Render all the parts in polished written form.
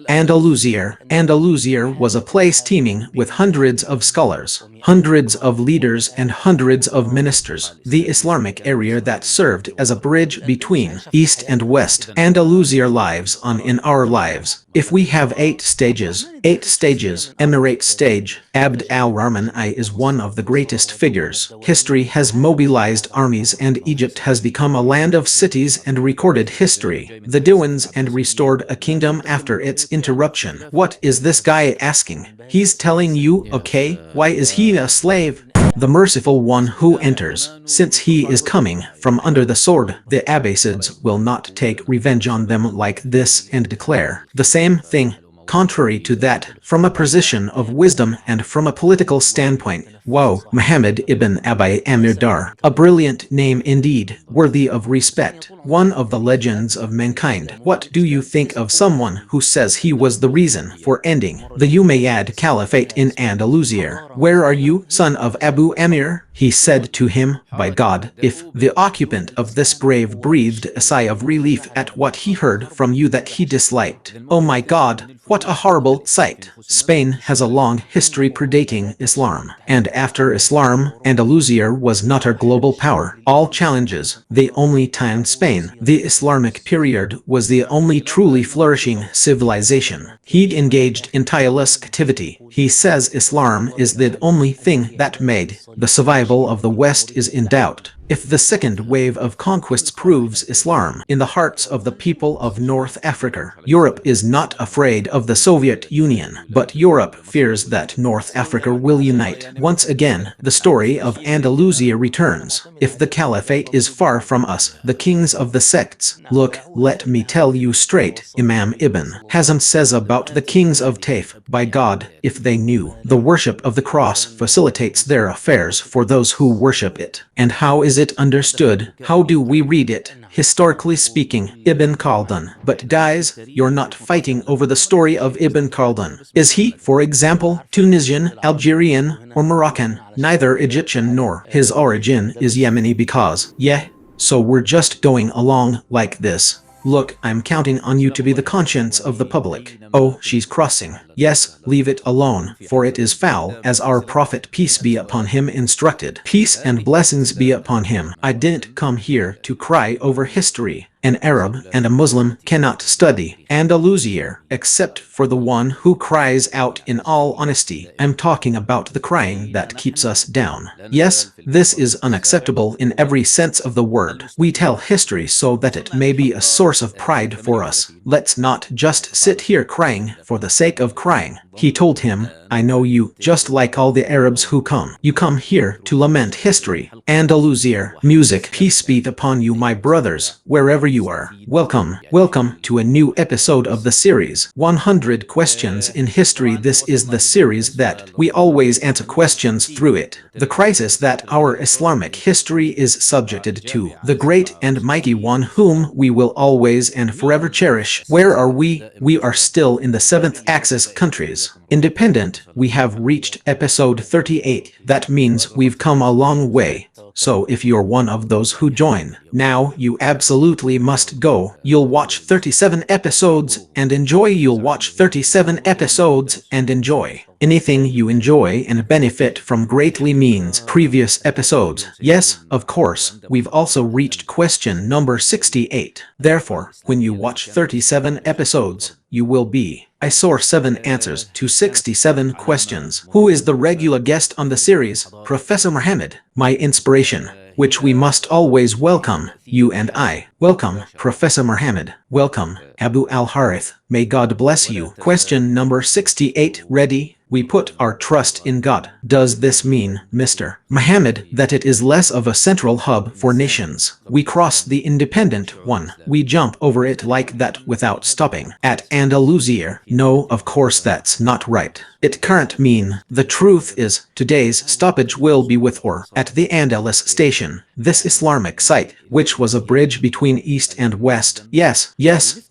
Andalusia. Andalusia was a place teeming with hundreds of scholars, hundreds of leaders and hundreds of ministers. The Islamic area that served as a bridge between East and West. Andalusia lives on in our lives. If we have 8 stages, Emirate stage, Abd al-Rahman I is one of the greatest figures. History has mobilized armies and Egypt has become a land of cities and recorded history. The Diwans and restored a kingdom after its interruption. What is this guy asking? He's telling you, okay, why is he a slave? The merciful one who enters, since he is coming from under the sword, the Abbasids will not take revenge on them like this and declare the same thing. Contrary to that, from a position of wisdom and from a political standpoint, wow, Muhammad ibn Abi Amir Dar, a brilliant name indeed, worthy of respect, one of the legends of mankind. What do you think of someone who says he was the reason for ending the Umayyad Caliphate in Andalusia? Where are you, son of Abu Amir? He said to him, by God, if the occupant of this grave breathed a sigh of relief at what he heard from you that he disliked. Oh my God, what a horrible sight. Spain has a long history predating Islam, and after Islam, Andalusia was not a global power. All challenges, the only time Spain, the Islamic period, was the only truly flourishing civilization. He engaged in tireless activity. He says Islam is the only thing that made the survival of the West is in doubt. If the second wave of conquests proves Islam in the hearts of the people of North Africa, Europe is not afraid of the Soviet Union, but Europe fears that North Africa will unite. Once again, the story of Andalusia returns. If the caliphate is far from us, the kings of the sects, look, let me tell you straight, Imam Ibn Hazm says about the kings of Taif, by God, if they knew the worship of the cross facilitates their affairs for those who worship it. And how is it understood? How do we read it? Historically speaking, Ibn Khaldun. But guys, you're not fighting over the story of Ibn Khaldun. Is he, for example, Tunisian, Algerian, or Moroccan? Neither Egyptian nor his origin is Yemeni because, yeah, so we're just going along like this. Look, I'm counting on you to be the conscience of the public. Oh, she's crossing. Yes, leave it alone, for it is foul, as our prophet peace be upon him instructed. Peace and blessings be upon him. I didn't come here to cry over history. An Arab and a Muslim cannot study Andalusia except for the one who cries out in all honesty. I'm talking about the crying that keeps us down. Yes, this is unacceptable in every sense of the word. We tell history so that it may be a source of pride for us. Let's not just sit here crying for the sake of crying. He told him, I know you, just like all the Arabs who come. You come here to lament history. Andalusia, music, peace be upon you, my brothers, wherever you are. Welcome to a new episode of the series, 100 Questions in History. This is the series that we always answer questions through it. The crisis that our Islamic history is subjected to. The great and mighty one whom we will always and forever cherish. Where are we? We are still in the 7th Axis countries. Independent, we have reached episode 38. That means we've come a long way. So if you're one of those who join, now you absolutely must go. You'll watch 37 episodes and enjoy. You'll watch 37 episodes and enjoy. Anything you enjoy and benefit from greatly means previous episodes. Yes, of course, we've also reached question number 68. Therefore, when you watch 37 episodes, you will be. I saw 7 answers to 67 questions. Who is the regular guest on the series? Professor Muhammad, my inspiration, which we must always welcome, you and I. Welcome, Professor Muhammad. Welcome, Abu Al-Harith. May God bless you. Question number 68. Ready? We put our trust in God. Does this mean, Mr. Muhammad, that it is less of a central hub for nations? We cross the independent one. We jump over it like that without stopping. At Andalusia? No, of course that's not right. It can't mean. The truth is, today's stoppage will be with or at the Andalus station, this Islamic site, which was a bridge between East and West. Yes,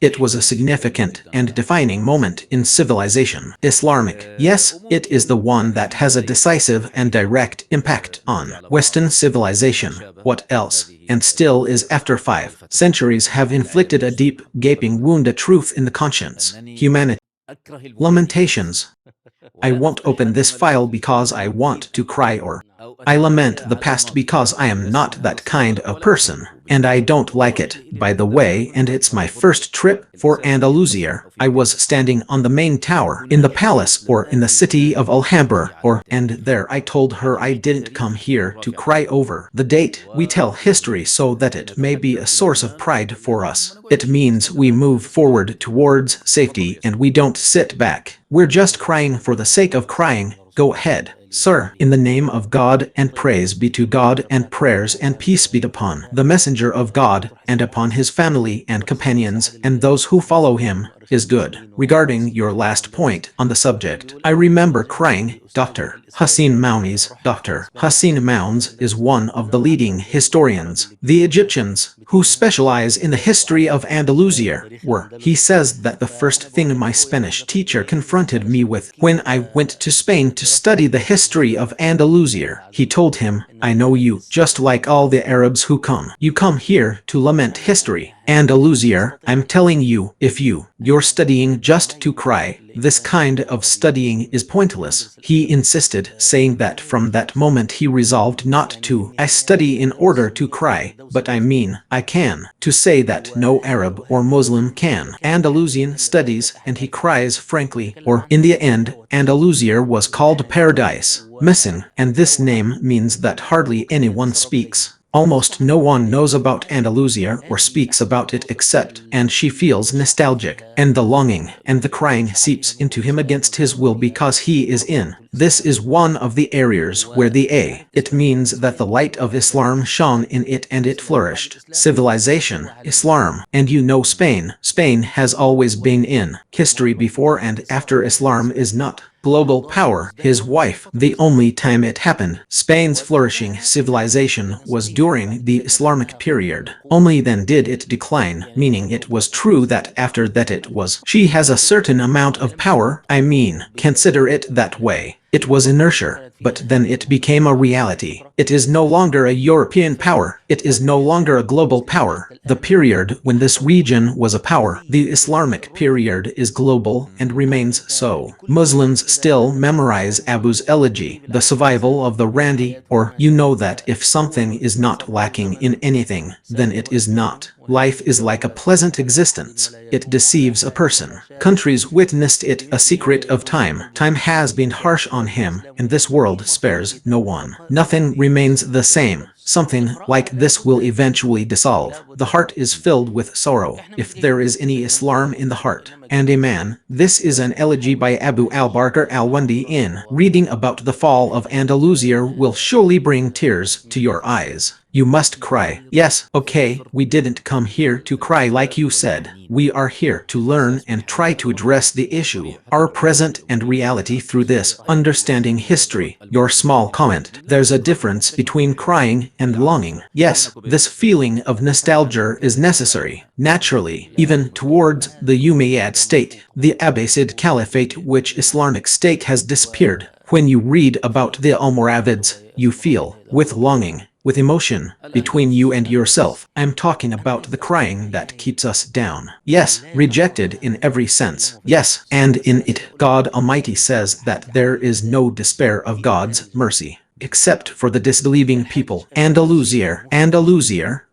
it was a significant and defining moment in civilization. Islamic. Yes, it is the one that has a decisive and direct impact on Western civilization. What else? And still is after 5 centuries have inflicted a deep, gaping wound, a truth in the conscience. Humanity. Lamentations. I won't open this file because I want to cry, or I lament the past because I am not that kind of person, and I don't like it, by the way, and it's my first trip for Andalusia. I was standing on the main tower in the palace or in the city of Alhambra, and there I told her I didn't come here to cry over the date. We tell history so that it may be a source of pride for us. It means we move forward towards safety and we don't sit back. We're just crying for the sake of crying. Go ahead, sir. In the name of God, and praise be to God, and prayers and peace be upon the messenger of God, and upon his family and companions, and those who follow him, is good. Regarding your last point on the subject, I remember crying. Dr. Hassan Mounds. Dr. Hassan Mounds is one of the leading historians. The Egyptians, who specialize in the history of Andalusia, were. He says that the first thing my Spanish teacher confronted me with when I went to Spain to study the history of Andalusia, he told him, I know you, just like all the Arabs who come. You come here to lament history. Andalusia, I'm telling you, if you're studying just to cry, this kind of studying is pointless. He insisted, saying that from that moment he resolved not to. I study in order to cry, but I mean, I can. To say that no Arab or Muslim can. Andalusian studies, and he cries frankly, or in the end, Andalusia was called paradise, missing, and this name means that hardly anyone speaks. Almost no one knows about Andalusia or speaks about it except, and she feels nostalgic, and the longing and the crying seeps into him against his will because he is in. This is one of the areas where it means that the light of Islam shone in it and it flourished. Civilization, Islam, and you know Spain. Spain has always been in history before and after Islam is not global power, his wife. The only time it happened, Spain's flourishing civilization was during the Islamic period. Only then did it decline, meaning it was true that after that it was. She has a certain amount of power, I mean, consider it that way. It was inertia, but then it became a reality. It is no longer a European power. It is no longer a global power. The period when this region was a power, the Islamic period, is global and remains so. Muslims still memorize Abu's elegy, the survival of the Randi, or you know that if something is not lacking in anything, then it is not. Life is like a pleasant existence. It deceives a person. Countries witnessed it, a secret of time. Time has been harsh on him, and this world spares no one. Nothing remains the same. Something like this will eventually dissolve. The heart is filled with sorrow, if there is any Islam in the heart. And a man, this is an elegy by Abu al-Bakr al-Wandi. In reading about the fall of Andalusia will surely bring tears to your eyes. You must cry. Yes, okay, we didn't come here to cry like you said. We are here to learn and try to address the issue, our present and reality through this, understanding history. Your small comment. There's a difference between crying and longing. Yes, this feeling of nostalgia is necessary, naturally, even towards the Umayyad state, the Abbasid Caliphate, which Islamic state has disappeared. When you read about the Almoravids, you feel, with longing, with emotion, between you and yourself. I'm talking about the crying that keeps us down. Yes, rejected in every sense. Yes, and in it, God Almighty says that there is no despair of God's mercy, except for the disbelieving people. Andalusia,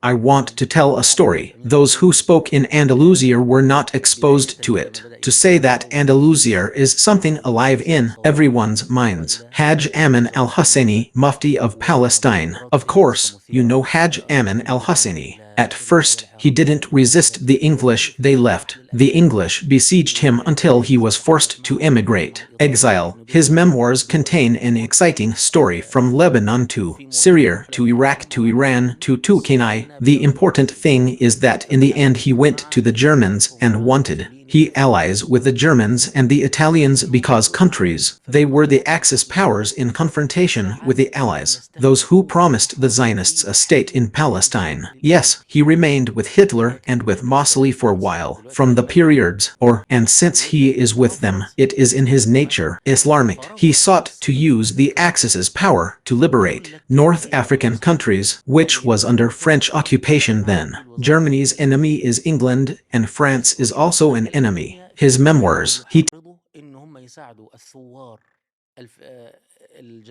I want to tell a story. Those who spoke in Andalusia were not exposed to it. To say that Andalusia is something alive in everyone's minds. Hajj Amin al-Husseini, Mufti of Palestine. Of course, you know Hajj Amin al-Husseini. At first, he didn't resist the English. They left. The English besieged him until he was forced to emigrate. Exile. His memoirs contain an exciting story from Lebanon to Syria to Iraq to Iran to Turkey. The important thing is that in the end he went to the Germans and wanted he allies with the Germans and the Italians because countries, they were the Axis powers in confrontation with the Allies, those who promised the Zionists a state in Palestine. Yes, he remained with Hitler and with Mussolini for a while, from the periods, and since he is with them, it is in his nature, Islamic. He sought to use the Axis's power to liberate North African countries, which was under French occupation then. Germany's enemy is England, and France is also an enemy. His memoirs, he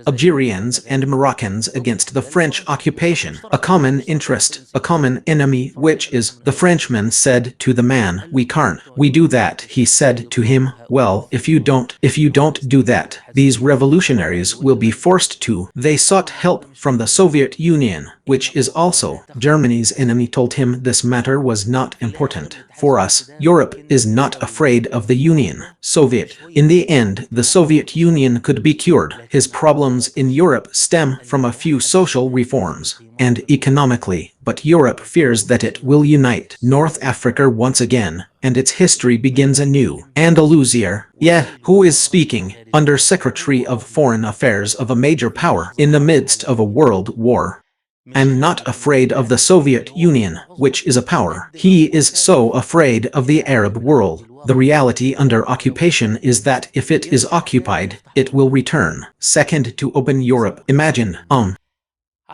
Algerians and Moroccans against the French occupation, a common interest, a common enemy, which is, the Frenchman said to the man, "We can't, we do that." He said to him, "Well, if you don't do that, these revolutionaries will be forced to." They sought help from the Soviet Union, which is also Germany's enemy, told him this matter was not important. For us, Europe is not afraid of the Union. Soviet. In the end, the Soviet Union could be cured. His problems in Europe stem from a few social reforms and economically, but Europe fears that it will unite North Africa once again, and its history begins anew. Andalusia, who is speaking, Under Secretary of Foreign Affairs of a major power in the midst of a world war. I'm not afraid of the Soviet Union, which is a power. He is so afraid of the Arab world. The reality under occupation is that if it is occupied, it will return. Second, to open Europe. Imagine,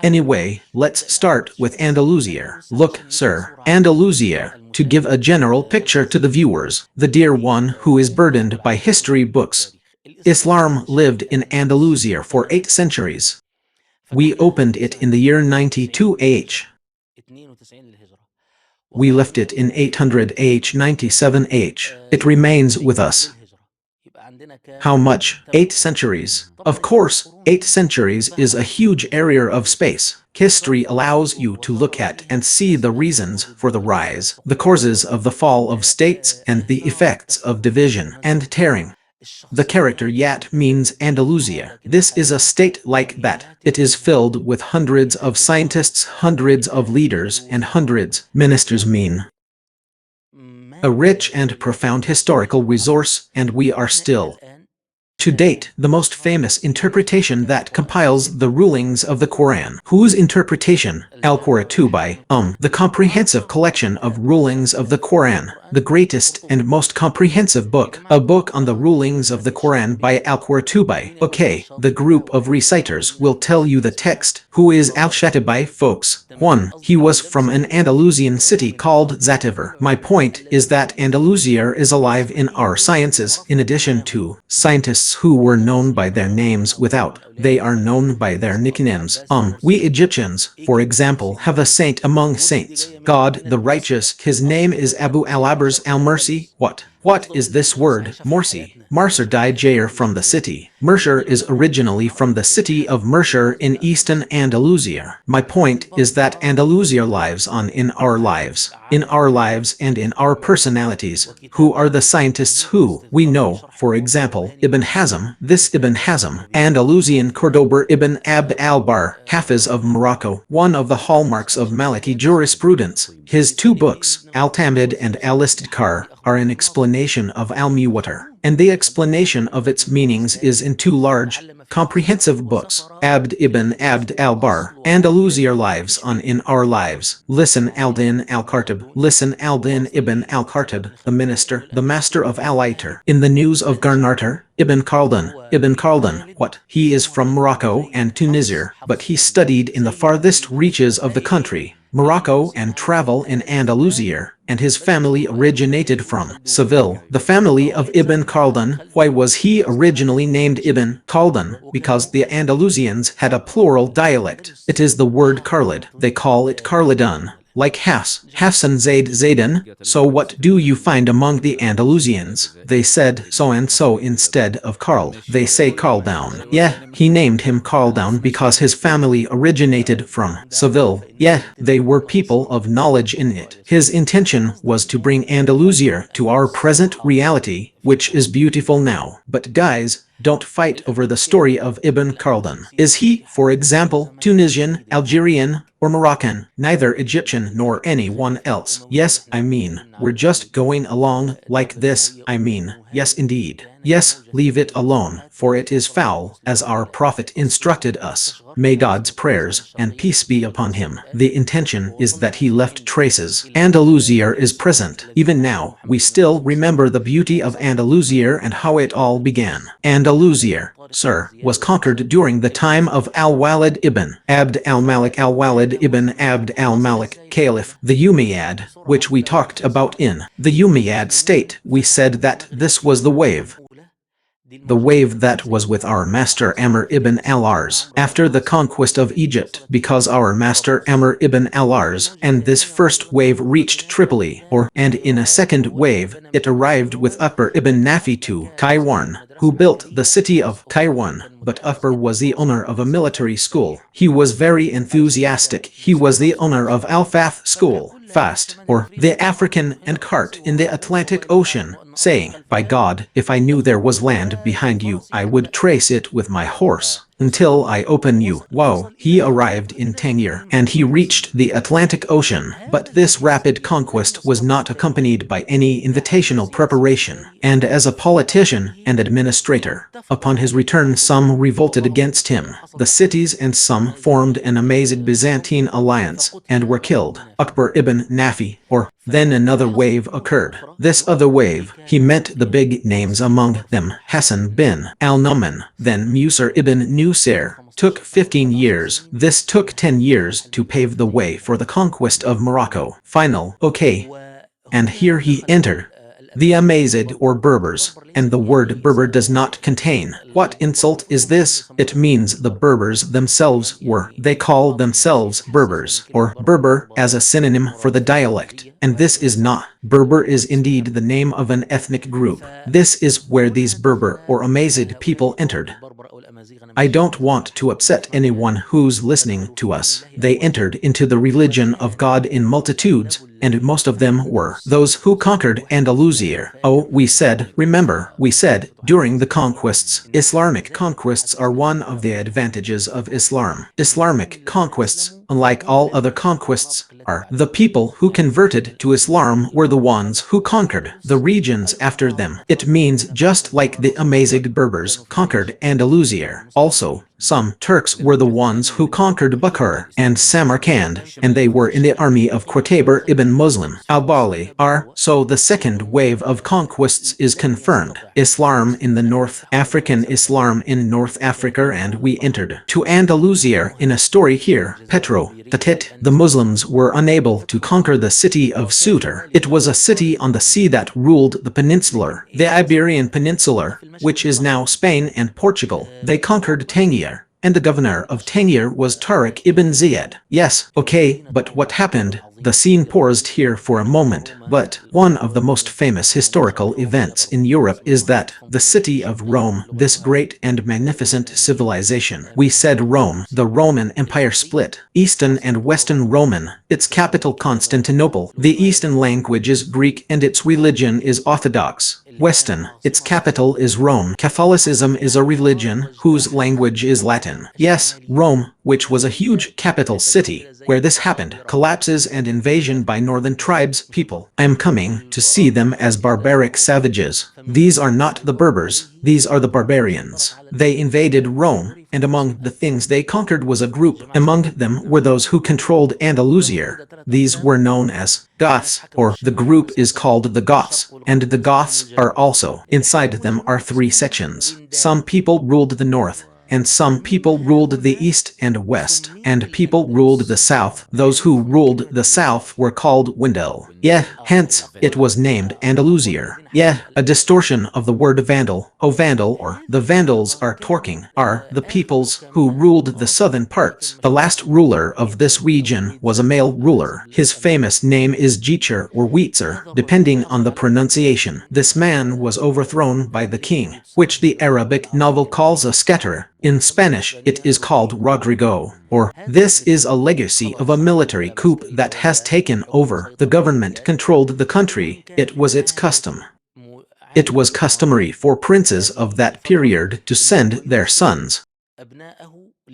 Anyway, let's start with Andalusia. Look, sir, Andalusia, to give a general picture to the viewers, the dear one who is burdened by history books. Islam lived in Andalusia for 8 centuries. We opened it in the year 92 AH. We left it in 800 AH 97 AH. It remains with us. How much? 8 centuries. Of course, 8 centuries is a huge area of space. History allows you to look at and see the reasons for the rise, the causes of the fall of states, and the effects of division and tearing. The character Yat means Andalusia. This is a state like that. It is filled with hundreds of scientists, hundreds of leaders, and hundreds ministers mean. A rich and profound historical resource, and we are still, to date, the most famous interpretation that compiles the rulings of the Quran. Whose interpretation? Al-Qurtubi. The comprehensive collection of rulings of the Quran, the greatest and most comprehensive book, a book on the rulings of the Quran by Al-Qurtubi. Okay, the group of reciters will tell you the text. Who is Al-Shatibi, folks? 1. He was from an Andalusian city called Zativer. My point is that Andalusia is alive in our sciences, in addition to scientists who were known by their names without. They are known by their nicknames. We Egyptians, for example, have a saint among saints. God the righteous, his name is Abu al-Abars al-Mursi. What is this word, Morsi? Marser died Jair from the city. Mercer is originally from the city of Mercer in eastern Andalusia. My point is that Andalusia lives on in our lives and in our personalities. Who are the scientists who we know? For example, Ibn Hazm. This Ibn Hazm, Andalusian Cordoba Ibn Abd al-Bar, Hafiz of Morocco, one of the hallmarks of Maliki jurisprudence. His 2 books, Al-Tamid and Al-Istidkar, are an explanation of Al-Muwatter, and the explanation of its meanings is in 2 large, comprehensive books. Abd ibn Abd al-Bar, Andalusia lives on in our lives. Listen Al-Din al-Khartib. Listen Al-Din ibn al-Khartib, the minister, the master of Al-Aitar. In the news of Garnarter, Ibn Khaldun, what? He is from Morocco and Tunisia, but he studied in the farthest reaches of the country, Morocco, and travel in Andalusia, and his family originated from Seville. The family of Ibn Khaldun. Why was he originally named Ibn Khaldun? Because the Andalusians had a plural dialect. It is the word Khalid. They call it Khalidun. Like Hassan Zaid Zaidan. So what do you find among the Andalusians? They said so and so instead of Karl. They say Karl down. He named him Karl down because his family originated from Seville. They were people of knowledge in it. His intention was to bring Andalusia to our present reality, which is beautiful now. But guys, don't fight over the story of Ibn Khaldun. Is he, for example, Tunisian, Algerian, or Moroccan? Neither Egyptian nor anyone else. Yes, I mean, we're just going along like this. I mean, yes indeed. Yes, leave it alone, for it is foul, as our Prophet instructed us. May God's prayers and peace be upon him. The intention is that he left traces. Andalusia is present. Even now, we still remember the beauty of Andalusia and how it all began. Andalusia, sir, was conquered during the time of Al-Walid ibn Abd al-Malik. Al-Walid ibn Abd al-Malik, Caliph, the Umayyad, which we talked about in the Umayyad state. We said that this was the wave The wave that was with our master Amr ibn al-Ars after the conquest of Egypt, because our master Amr ibn al-Ars and this first wave reached Tripoli, and in a second wave it arrived with Upper ibn Nafi to Kaiwan, who built the city of Kaiwan. But Upper was the owner of a military school. He was very enthusiastic. He was the owner of Al-Fath school, fast, the African and cart in the Atlantic Ocean, saying, "By God, if I knew there was land behind you, I would trace it with my horse until I open you." Wow, he arrived in Tangier, and he reached the Atlantic Ocean. But this rapid conquest was not accompanied by any invitational preparation. And as a politician and administrator, upon his return some revolted against him. The cities and some formed an amazing Byzantine alliance, and were killed. Akbar ibn Nafi, then another wave occurred. This other wave, he met the big names, among them Hassan bin al-Numan, then Musar ibn Nusair. Took 15 years. This took 10 years to pave the way for the conquest of Morocco. Final, okay. And here he entered the Amazigh Berbers, and the word Berber does not contain. What insult is this? It means the Berbers themselves were. They call themselves Berbers, Berber as a synonym for the dialect. And this is not. Berber is indeed the name of an ethnic group. This is where these Berber Amazigh people entered. I don't want to upset anyone who's listening to us. They entered into the religion of God in multitudes, and most of them were those who conquered Andalusia. Oh, we said, remember, we said, during the conquests, Islamic conquests are one of the advantages of Islam. Islamic conquests, unlike all other conquests, are the people who converted to Islam were the ones who conquered the regions after them. It means just like the Amazigh Berbers conquered Andalusia. Also, some Turks were the ones who conquered Bukhara and Samarkand, and they were in the army of Qutayba ibn Muslim al-Bali. So the second wave of conquests is confirmed. Islam in the North, African Islam in North Africa, and we entered to Andalusia in a story here. Petro, the Muslims were unable to conquer the city of Ceuta. It was a city on the sea that ruled the peninsula, the Iberian Peninsula, which is now Spain and Portugal. They conquered Tangier, and the governor of Tangier was Tariq ibn Ziyad. Yes, okay, but what happened? The scene paused here for a moment, but one of the most famous historical events in Europe is that the city of Rome, this great and magnificent civilization. We said Rome, the Roman Empire split, Eastern and Western Roman, its capital Constantinople. The Eastern language is Greek and its religion is Orthodox. Western, its capital is Rome. Catholicism is a religion whose language is Latin. Yes, Rome, which was a huge capital city, where this happened, collapses and invasion by northern tribes people. I am coming to see them as barbaric savages. These are not the Berbers, these are the barbarians. They invaded Rome, and among the things they conquered was a group. Among them were those who controlled Andalusia. These were known as Goths, the group is called the Goths, and the Goths are also. Inside them are three sections. Some people ruled the north, and some people ruled the east and west, and people ruled the south. Those who ruled the south were called Wendel. Hence, it was named Andalusia. A distortion of the word Vandal. Vandal, the Vandals are Torking, are the peoples who ruled the southern parts. The last ruler of this region was a male ruler. His famous name is Jicher or Weitzer, depending on the pronunciation. This man was overthrown by the king, which the Arabic novel calls a scatterer. In Spanish, it is called Rodrigo, this is a legacy of a military coup that has taken over. The government controlled the country. It was its custom. It was customary for princes of that period to send their sons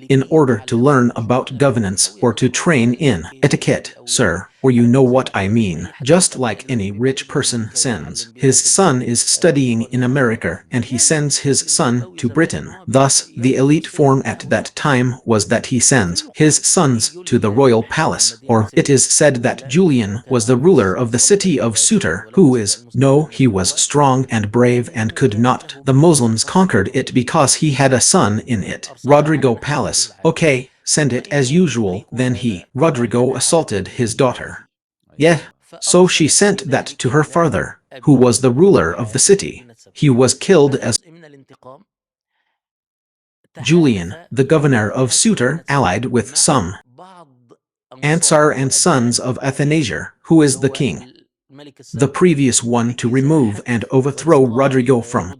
in order to learn about governance or to train in etiquette, sir, or you know what I mean. Just like any rich person sends. His son is studying in America and he sends his son to Britain. Thus, the elite form at that time was that he sends his sons to the royal palace. It is said that Julian was the ruler of the city of Ceuta, he was strong and brave and could not. The Muslims conquered it because he had a son in it. Rodrigo Palace. Okay, send it as usual. Then Rodrigo assaulted his daughter. So she sent that to her father, who was the ruler of the city. He was killed as Julian, the governor of Sutor, allied with some Ansar and sons of Athanasia, who is the king, the previous one to remove and overthrow Rodrigo from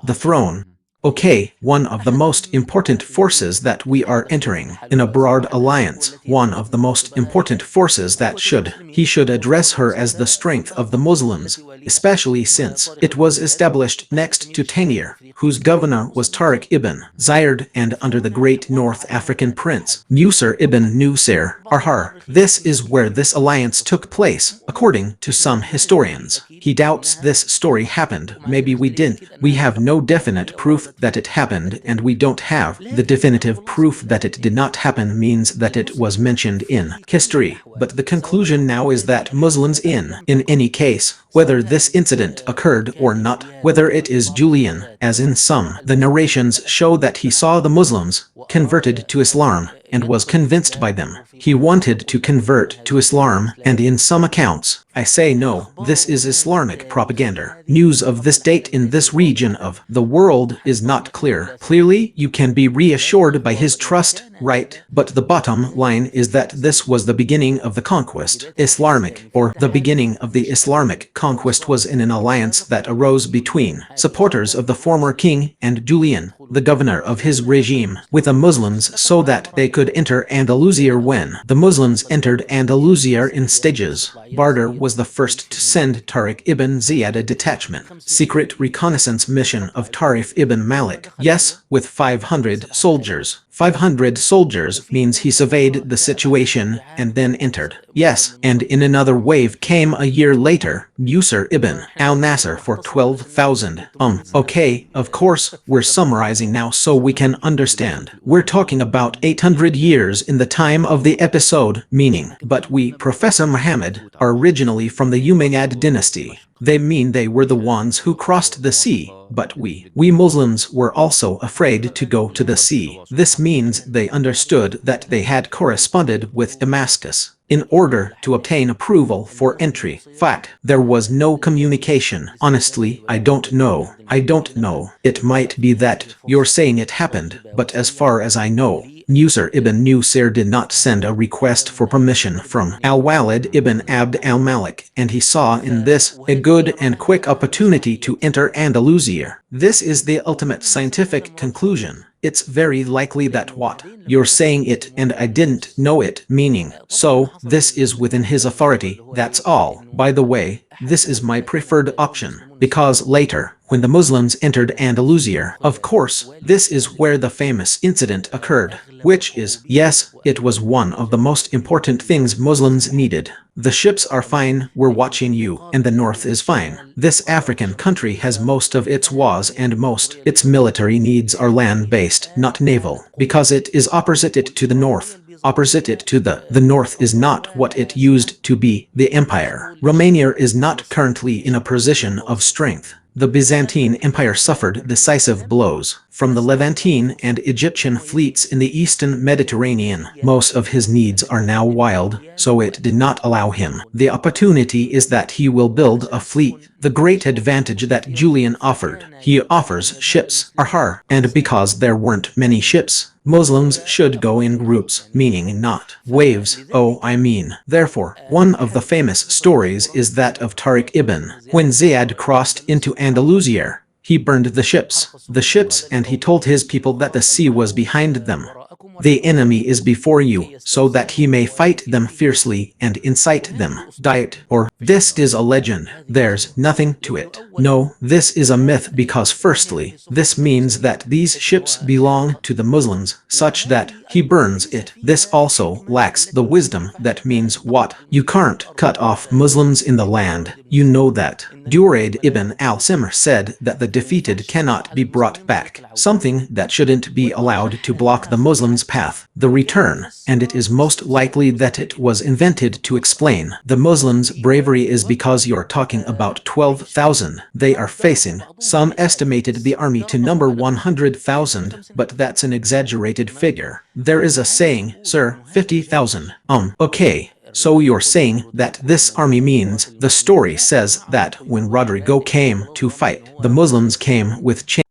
the throne. Okay, one of the most important forces that we are entering in a broad alliance, one of the most important forces that he should address her as the strength of the Muslims, especially since it was established next to Tanir, whose governor was Tariq ibn Ziyad, and under the great North African prince, Nusayr ibn Nusayr Arhar. This is where this alliance took place, according to some historians. He doubts this story happened, maybe we didn't. We have no definite proof that it happened, and we don't have the definitive proof that it did not happen means that it was mentioned in history. But the conclusion now is that Muslims in any case, whether this incident occurred or not, whether it is Julian, as in some, the narrations show that he saw the Muslims converted to Islam and was convinced by them. He wanted to convert to Islam, and in some accounts, I say no, this is Islamic propaganda. News of this date in this region of the world is not clear. Clearly, you can be reassured by his trust, right? But the bottom line is that this was the beginning of the conquest. Islamic, or the beginning of the Islamic conquest, was in an alliance that arose between supporters of the former king and Julian, the governor of his regime, with the Muslims so that they could enter Andalusia. When the Muslims entered Andalusia in stages, Barder was the first to send Tariq ibn Ziyad a detachment, secret reconnaissance mission of Tarif ibn Malik. Yes, with 500 soldiers. 500 soldiers means he surveyed the situation and then entered. Yes, and in another wave came a year later, Nusayr ibn al-Nasr for 12,000. Okay, of course, we're summarizing now so we can understand. We're talking about 800 years in the time of the episode, meaning, but we, Professor Muhammad, are originally from the Umayyad dynasty. They mean they were the ones who crossed the sea, but we Muslims were also afraid to go to the sea. This means they understood that they had corresponded with Damascus in order to obtain approval for entry. Fact, there was no communication. Honestly, I don't know. It might be that you're saying it happened, but as far as I know, Nusayr ibn Nusayr did not send a request for permission from Al-Walid ibn Abd al-Malik, and he saw in this a good and quick opportunity to enter Andalusia. This is the ultimate scientific conclusion. It's very likely that what you're saying it and I didn't know it, meaning, so this is within his authority, that's all. By the way, this is my preferred option, because later, when the Muslims entered Andalusia, of course, this is where the famous incident occurred, which is, yes, it was one of the most important things Muslims needed. The ships are fine, we're watching you, and the north is fine. This African country has most of its was and most its military needs are land-based, not naval, because it is opposite it to the north. Opposite it to the north is not what it used to be, the empire. Romania is not currently in a position of strength. The Byzantine Empire suffered decisive blows from the Levantine and Egyptian fleets in the eastern Mediterranean. Most of his needs are now wild, so it did not allow him. The opportunity is that he will build a fleet. The great advantage that Julian offered. He offers ships, Arhar, and because there weren't many ships, Muslims should go in groups, meaning not waves, Therefore, one of the famous stories is that of Tariq ibn. When Ziyad crossed into Andalusia, he burned the ships, and he told his people that the sea was behind them. The enemy is before you, so that he may fight them fiercely and incite them. Diet, or this is a legend. There's nothing to it. No, this is a myth because firstly, this means that these ships belong to the Muslims, such that he burns it. This also lacks the wisdom. That means what? You can't cut off Muslims in the land. You know that. Duraid ibn al-Simr said that the defeated cannot be brought back, something that shouldn't be allowed to block the Muslims' path, the return, and it is most likely that it was invented to explain the Muslims' bravery is because you're talking about 12,000 they are facing. Some estimated the army to number 100,000, but that's an exaggerated figure. There is a saying, sir, 50,000. Okay. So you're saying that this army means, the story says that when Rodrigo came to fight, the Muslims came with chains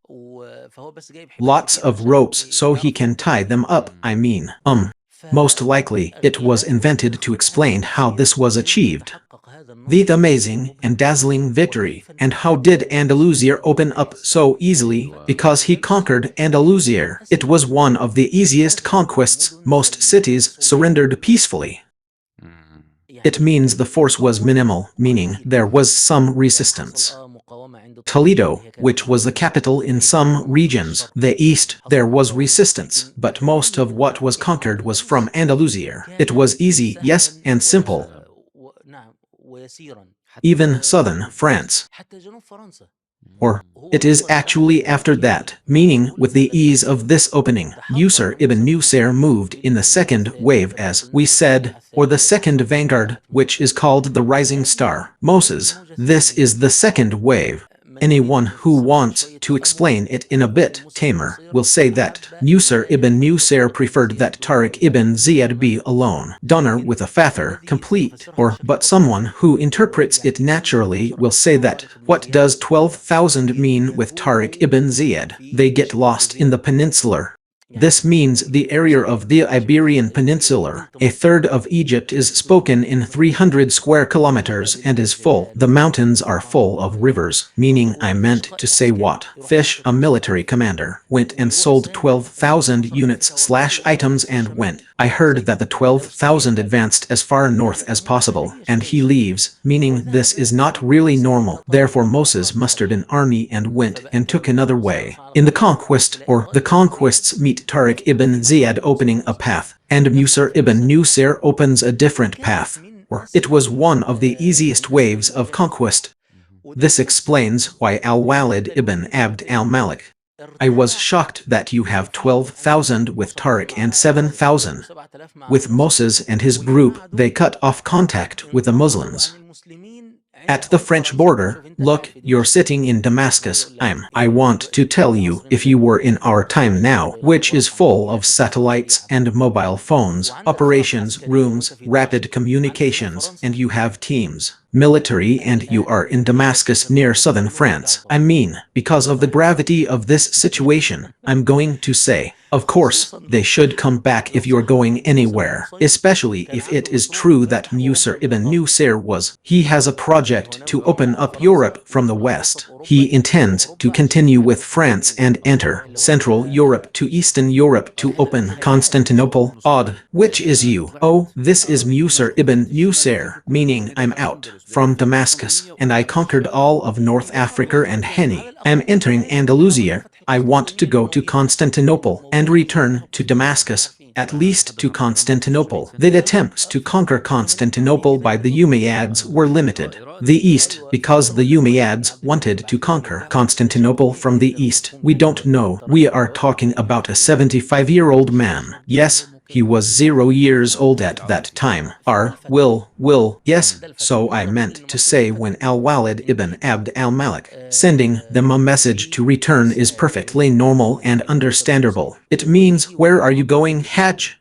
Lots of ropes so he can tie them up, I mean. Most likely, it was invented to explain how this was achieved. The amazing and dazzling victory. And how did Andalusia open up so easily? Because he conquered Andalusia. It was one of the easiest conquests. Most cities surrendered peacefully. It means the force was minimal, meaning there was some resistance. Toledo, which was the capital in some regions, the east, there was resistance, but most of what was conquered was from Andalusia. It was easy, yes, and simple. Even southern France. Or, it is actually after that, meaning with the ease of this opening, Yusr ibn Nusayr moved in the second wave as we said, or the second vanguard, which is called the rising star. Moses, this is the second wave. Anyone who wants to explain it in a bit tamer will say that Yusr ibn Nusayr preferred that Tariq ibn Ziyad be alone, donor with a father, complete, or but someone who interprets it naturally will say that what does 12,000 mean with Tariq ibn Ziyad? They get lost in the peninsular. This means the area of the Iberian Peninsula. A third of Egypt is spoken in 300 square kilometers and is full. The mountains are full of rivers, meaning I meant to say what? Fish, a military commander, went and sold 12,000 units/items and went. I heard that the 12,000 advanced as far north as possible, and he leaves, meaning this is not really normal. Therefore Moses mustered an army and went and took another way. In the conquest, or the conquests meet Tariq ibn Ziyad opening a path, and Yusr ibn Nusayr opens a different path, or it was one of the easiest waves of conquest. This explains why Al-Walid ibn Abd al-Malik. I was shocked that you have 12,000 with Tariq and 7,000. With Moses and his group, they cut off contact with the Muslims. At the French border, look, you're sitting in Damascus. I want to tell you, if you were in our time now, which is full of satellites and mobile phones, operations rooms, rapid communications, and you have teams, military, and you are in Damascus near southern France. I mean, because of the gravity of this situation, I'm going to say, of course, they should come back if you're going anywhere, especially if it is true that Yusr ibn Nusayr was. He has a project to open up Europe from the west. He intends to continue with France and enter Central Europe to Eastern Europe to open Constantinople. Odd. Which is you? Oh, this is Yusr ibn Nusayr, meaning I'm out from Damascus, and I conquered all of North Africa and Henny. I'm entering Andalusia. I want to go to Constantinople and return to Damascus, at least to Constantinople. The attempts to conquer Constantinople by the Umayyads were limited. The east, because the Umayyads wanted to conquer Constantinople from the east. We don't know. We are talking about a 75-year-old man. Yes, he was 0 years old at that time. Yes, so I meant to say when Al-Walid ibn Abd al-Malik, sending them a message to return is perfectly normal and understandable. It means, where are you going, Hatch?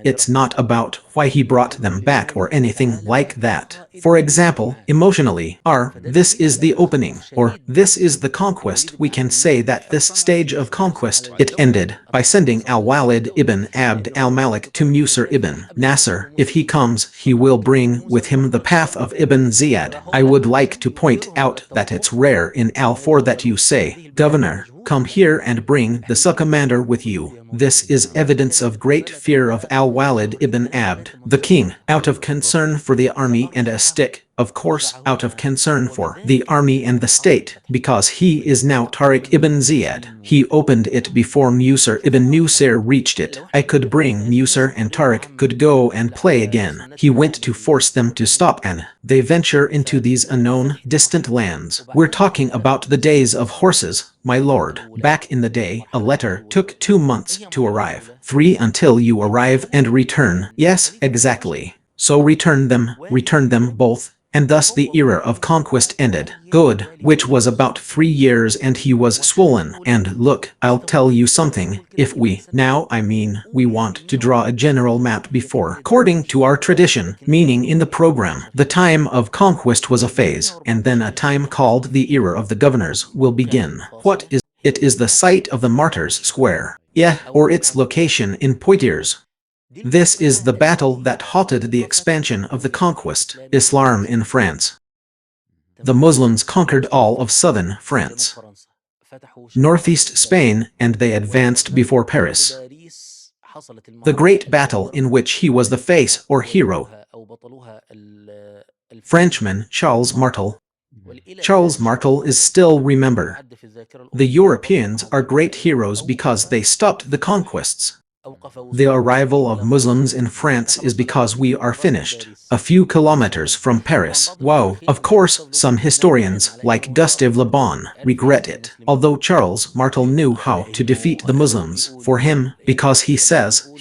It's not about why he brought them back or anything like that. For example, emotionally, this is the opening, or this is the conquest. We can say that this stage of conquest, it ended by sending Al-Walid ibn Abd al-Malik to Yusr ibn Nasr. If he comes, he will bring with him the path of Ibn Ziyad. I would like to point out that it's rare in Al-4 that you say, Governor, come here and bring the commander with you. This is evidence of great fear of Al-Walid ibn Abd, the king, out of concern for the army and a stick, of course, out of concern for the army and the state, because he is now Tariq ibn Ziyad. He opened it before Yusr ibn Nusayr reached it. I could bring Yusr and Tariq could go and play again. He went to force them to stop and they venture into these unknown, distant lands. We're talking about the days of horses, my lord. Back in the day, a letter took 2 months to arrive. 3 until you arrive and return. Yes, exactly. So return them both. And thus the era of conquest ended. Good, which was about 3 years and he was swollen. And look, I'll tell you something, if we want to draw a general map before. According to our tradition, meaning in the program, the time of conquest was a phase, and then a time called the era of the governors will begin. What is It is the site of the Martyrs' Square, or its location in Poitiers. This is the battle that halted the expansion of the conquest, Islam in France. The Muslims conquered all of southern France, northeast Spain, and they advanced before Paris. The great battle in which he was the face or hero. Frenchman Charles Martel. Charles Martel is still remembered. The Europeans are great heroes because they stopped the conquests. The arrival of Muslims in France is because we are finished. A few kilometers from Paris. Wow. Of course, some historians, like Gustave Le Bon, regret it. Although Charles Martel knew how to defeat the Muslims, for him, because he says,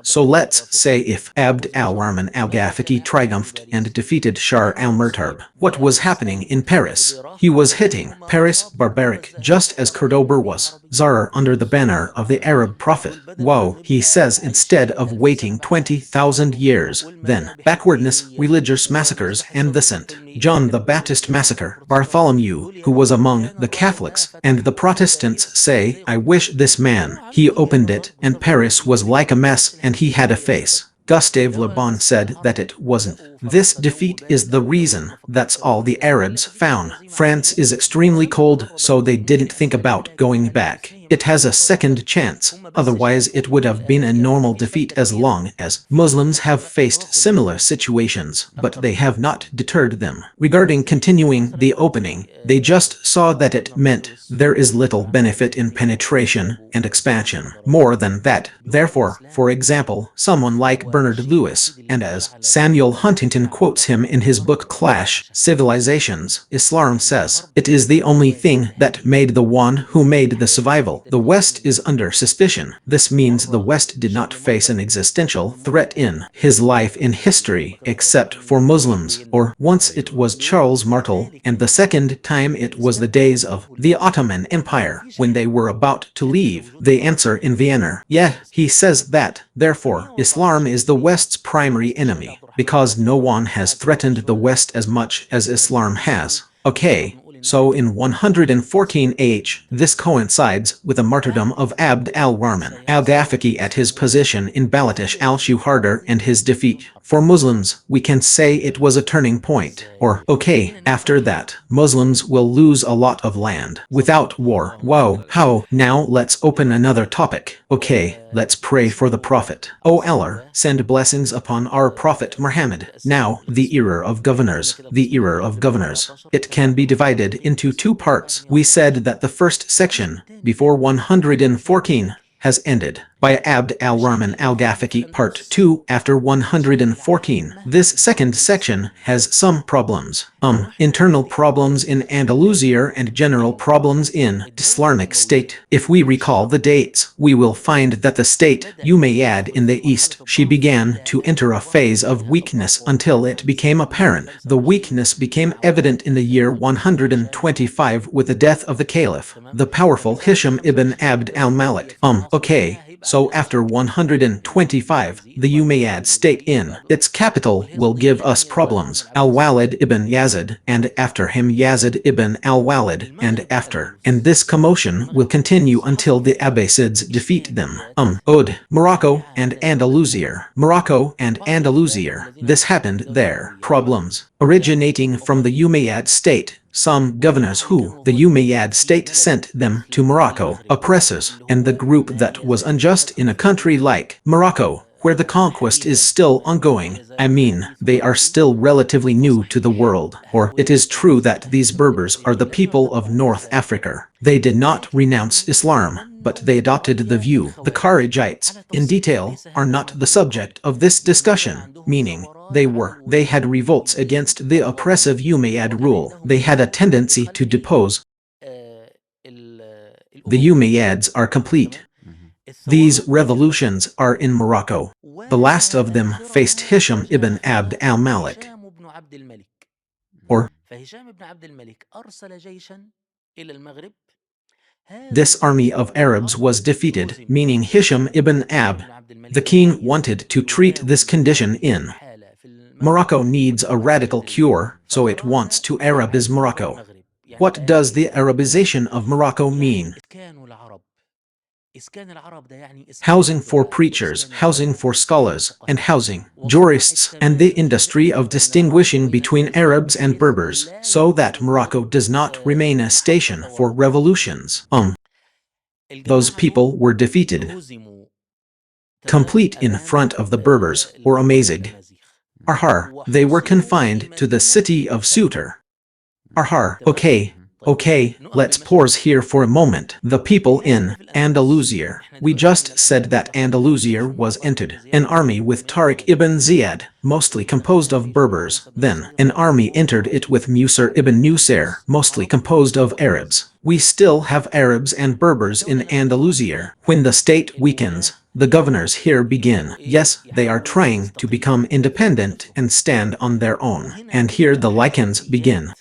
so let's say if Abd al-Rahman al-Ghafiqi triumphed and defeated Shah al-Murtab, what was happening in Paris? He was hitting Paris barbaric, just as Cordoba was, Zara under the banner of the Arab prophet. Wow. He says instead of waiting 20,000 years, then backwardness, religious massacres, and the St. John the Baptist massacre, Bartholomew, who was among the Catholics, and the Protestants say, I wish this man, he opened it, and Paris was like a mess, and he had a face. Gustave Le Bon said that it wasn't. This defeat is the reason. That's all the Arabs found. France is extremely cold, so they didn't think about going back. It has a second chance, otherwise it would have been a normal defeat as long as Muslims have faced similar situations, but they have not deterred them. Regarding continuing the opening, they just saw that it meant there is little benefit in penetration and expansion. More than that, therefore, for example, someone like Bernard Lewis, and as Samuel Huntington quotes him in his book Clash, Civilizations, Islam says, it is the only thing that made the one who made the survival. The West is under suspicion. This means the West did not face an existential threat in his life in history, except for Muslims, or once it was Charles Martel, and the second time it was the days of the Ottoman Empire, when they were about to leave. They answer in Vienna. He says that, therefore, Islam is the West's primary enemy, because no one has threatened the West as much as Islam has. Okay. So in 114 AH, this coincides with the martyrdom of Abd al-Rahman al-Ghafiqi at his position in Balatish al-Shuhardar and his defeat. For Muslims, we can say it was a turning point. Or, okay, after that, Muslims will lose a lot of land without war. Wow, how? Now let's open another topic. Okay, let's pray for the Prophet. O Allah, send blessings upon our Prophet Muhammad. Now, the era of governors. The era of governors. It can be divided into two parts. We said that the first section, before 114, has ended by Abd al-Rahman al-Ghafiqi Part 2 after 114. This second section has some problems. Internal problems in Andalusia and general problems in Islamic state. If we recall the dates, we will find that the state Umayyad in the east, she began to enter a phase of weakness until it became apparent. The weakness became evident in the year 125 with the death of the caliph, the powerful Hisham ibn Abd al-Malik. Okay. So after 125, the Umayyad state in its capital will give us problems. Al-Walid ibn Yazid, and after him Yazid ibn Al-Walid, and after. And this commotion will continue until the Abbasids defeat them. Morocco and Andalusia. Morocco and Andalusia. This happened there. Problems originating from the Umayyad state. Some governors who the Umayyad state sent them to Morocco, oppressors, and the group that was unjust in a country like Morocco, where the conquest is still ongoing. I mean, they are still relatively new to the world. Or it is true that these Berbers are the people of North Africa. They did not renounce Islam, but they adopted the view. The Kharijites, in detail, are not the subject of this discussion, meaning, they had revolts against the oppressive Umayyad rule. They had a tendency to depose. The Umayyads are complete. These revolutions are in Morocco. The last of them faced Hisham ibn Abd al-Malik. Or this army of Arabs was defeated, meaning Hisham ibn Abd. The king wanted to treat this condition in Morocco needs a radical cure, so it wants to Arabize Morocco. What does the Arabization of Morocco mean? Housing for preachers, housing for scholars, and housing, jurists, and the industry of distinguishing between Arabs and Berbers, so that Morocco does not remain a station for revolutions. Those people were defeated, complete in front of the Berbers, or Amazigh. Arhar, they were confined to the city of Suter. Arhar, okay, let's pause here for a moment. The people in Andalusia. We just said that Andalusia was entered. An army with Tariq ibn Ziyad, mostly composed of Berbers. Then, an army entered it with Musar ibn Nusair, mostly composed of Arabs. We still have Arabs and Berbers in Andalusia. When the state weakens, the governors here begin. Yes, they are trying to become independent and stand on their own. And here the lichens begin.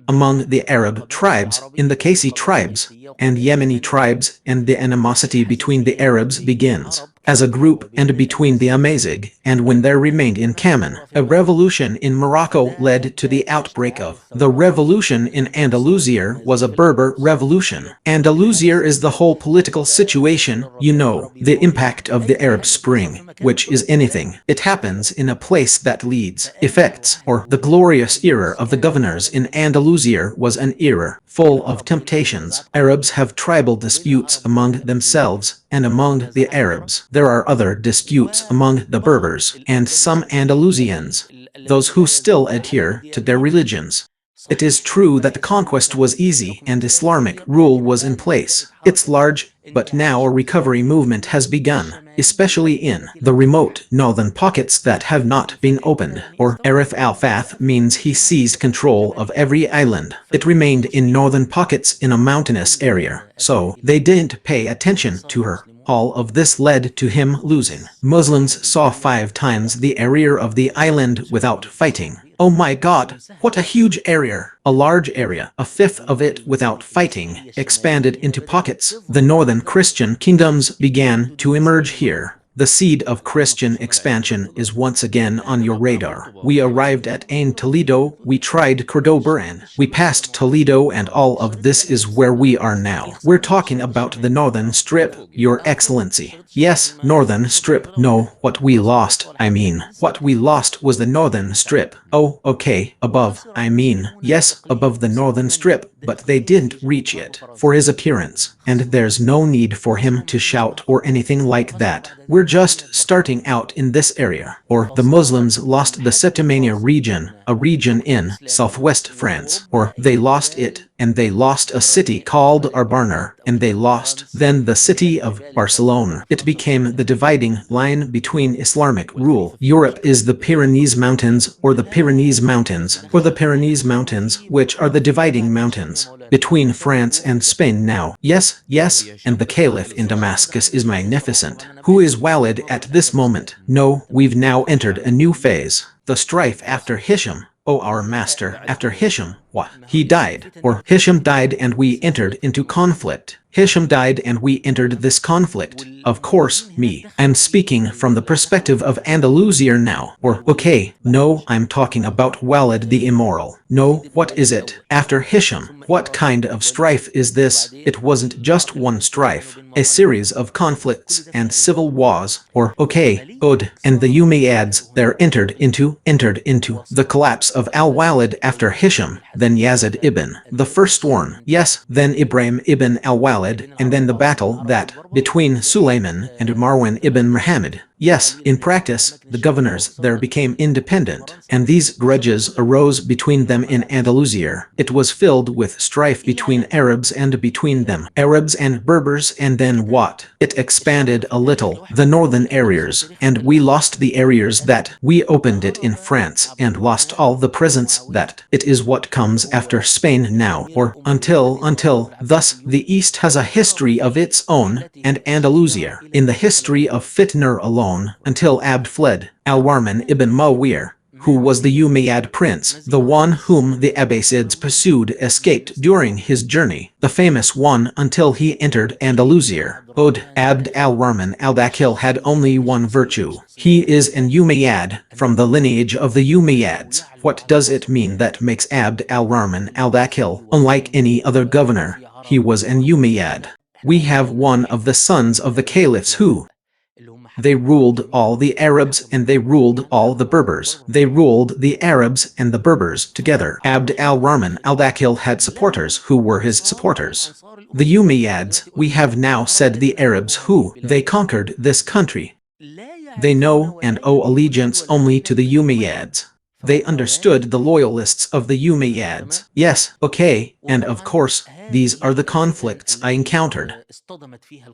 Among the Arab tribes, in the Kasi tribes, and Yemeni tribes, and the animosity between the Arabs begins. As a group and between the Amazigh, and when there remained in Kamen, a revolution in Morocco led to the outbreak of. The revolution in Andalusia was a Berber revolution. Andalusia is the whole political situation, you know, the impact of the Arab Spring, which is anything. It happens in a place that leads, effects, or the glorious era of the governors in Andalusia was an era full of temptations. Arabs have tribal disputes among themselves and among the Arabs. There are other disputes among the Berbers and some Andalusians, those who still adhere to their religions. It is true that the conquest was easy and Islamic rule was in place. It's large, but now a recovery movement has begun, especially in the remote northern pockets that have not been opened. Or Arif al-Fath means he seized control of every island. It remained in northern pockets in a mountainous area, so they didn't pay attention to her. All of this led to him losing. Muslims saw 5 times the area of the island without fighting. Oh my God, what a huge area! A large area, a fifth of it without fighting, expanded into pockets. The northern Christian kingdoms began to emerge here. The seed of Christian expansion is once again on your radar. We arrived at Ain Toledo, we tried Cordoba and we passed Toledo, and all of this is where we are now. We're talking about the Northern Strip, Your Excellency. Yes, Northern Strip. No, what we lost, what we lost was the Northern Strip. Oh, okay, above, yes, above the Northern Strip, but they didn't reach it for his appearance. And there's no need for him to shout or anything like that. We're just starting out in this area. Or the Muslims lost the Septimania region, a region in southwest France. Or they lost it, and they lost a city called Arbarner, and they lost then the city of Barcelona. It became the dividing line between Islamic rule. Europe is the Pyrenees Mountains, or the Pyrenees Mountains, or the Pyrenees Mountains, which are the dividing mountains between France and Spain now. Yes, and the Caliph in Damascus is magnificent. Who is Walid at this moment? No, we've now entered a new phase. The strife after Hisham. Oh, our master, after Hisham, what? He died, or Hisham died and we entered into conflict. Hisham died and we entered this conflict. Of course, me. I'm speaking from the perspective of Andalusia now. Or, okay, no, I'm talking about Walid the Immoral. No, what is it? After Hisham, what kind of strife is this? It wasn't just one strife, a series of conflicts and civil wars. Or, okay, good, and the Umayyads there entered into the collapse of Al-Walid after Hisham, then Yazid ibn the firstborn, yes, then Ibrahim ibn Al-Walid, and then the battle that between Sulayman and Marwan ibn Muhammad. Yes, in practice, the governors there became independent, and these grudges arose between them in Andalusia. It was filled with strife between Arabs and between them, Arabs and Berbers, and then what? It expanded a little, the northern areas, and we lost the areas that we opened it in France, and lost all the presence that it is what comes after Spain now, or until, thus the East has a history of its own, and Andalusia, in the history of Fitner alone, until Abd fled, Al-Warman ibn Muawiyah, who was the Umayyad prince, the one whom the Abbasids pursued, escaped during his journey, the famous one until he entered Andalusia. Abd al-Rahman al-Dakhil had only one virtue. He is an Umayyad, from the lineage of the Umayyads. What does it mean that makes Abd al-Rahman al-Dakhil unlike any other governor? He was an Umayyad. We have one of the sons of the caliphs who they ruled all the Arabs and they ruled all the Berbers. They ruled the Arabs and the Berbers together. Abd al-Rahman al-Dakhil had supporters who were his supporters. The Umayyads, we have now said the Arabs who they conquered this country. They know and owe allegiance only to the Umayyads. They understood the loyalists of the Umayyads. Yes, okay, and of course, these are the conflicts I encountered.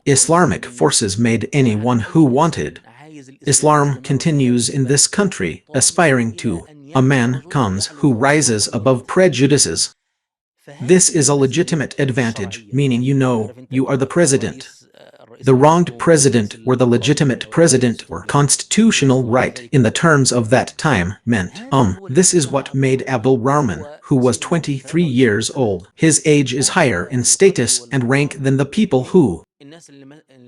Islamic forces made anyone who wanted. Islam continues in this country, aspiring to. A man comes who rises above prejudices. This is a legitimate advantage, meaning you are the president. The wronged president or the legitimate president or constitutional right in the terms of that time meant, This is what made Abdul Rahman, who was 23 years old. His age is higher in status and rank than the people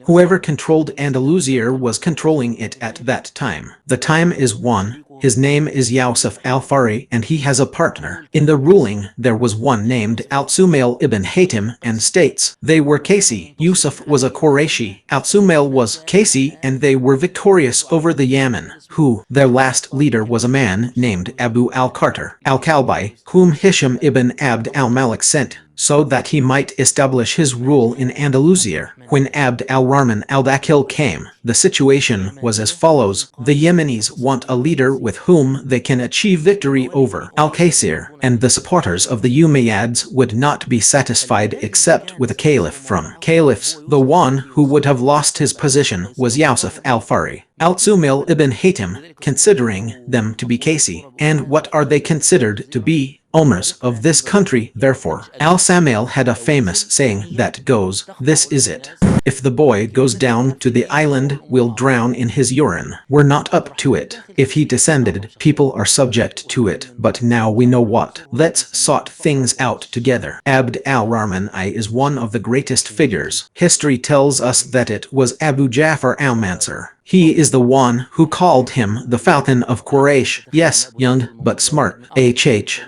whoever controlled Andalusia was controlling it at that time. The time is one. His name is Yusuf al-Fari and he has a partner. In the ruling, there was one named Al-Sumail ibn Haytham and states, they were Kasi. Yusuf was a Qurayshi, Al-Sumail was Kasi, and they were victorious over the Yemen, who, their last leader was a man named Abu al-Qartar al-Kalbi, whom Hisham ibn Abd al-Malik sent, so that he might establish his rule in Andalusia. When Abd al-Rahman al-Dakhil came, the situation was as follows. The Yemenis want a leader with whom they can achieve victory over Al-Qasir, and the supporters of the Umayyads would not be satisfied except with a caliph from caliphs. The one who would have lost his position was Yusuf al-Fari. Al-Sumail ibn Haytham, considering them to be Kasi. And what are they considered to be? Omars of this country. Therefore, Al-Sumail had a famous saying that goes, this is it. If the boy goes down to the island, we'll drown in his urine. We're not up to it. If he descended, people are subject to it. But now we know what. Let's sort things out together. Abd al-Rahman I is one of the greatest figures. History tells us that it was Abu Ja'far al-Mansur. He is the one who called him the Falcon of Quraysh. Yes, young, but smart.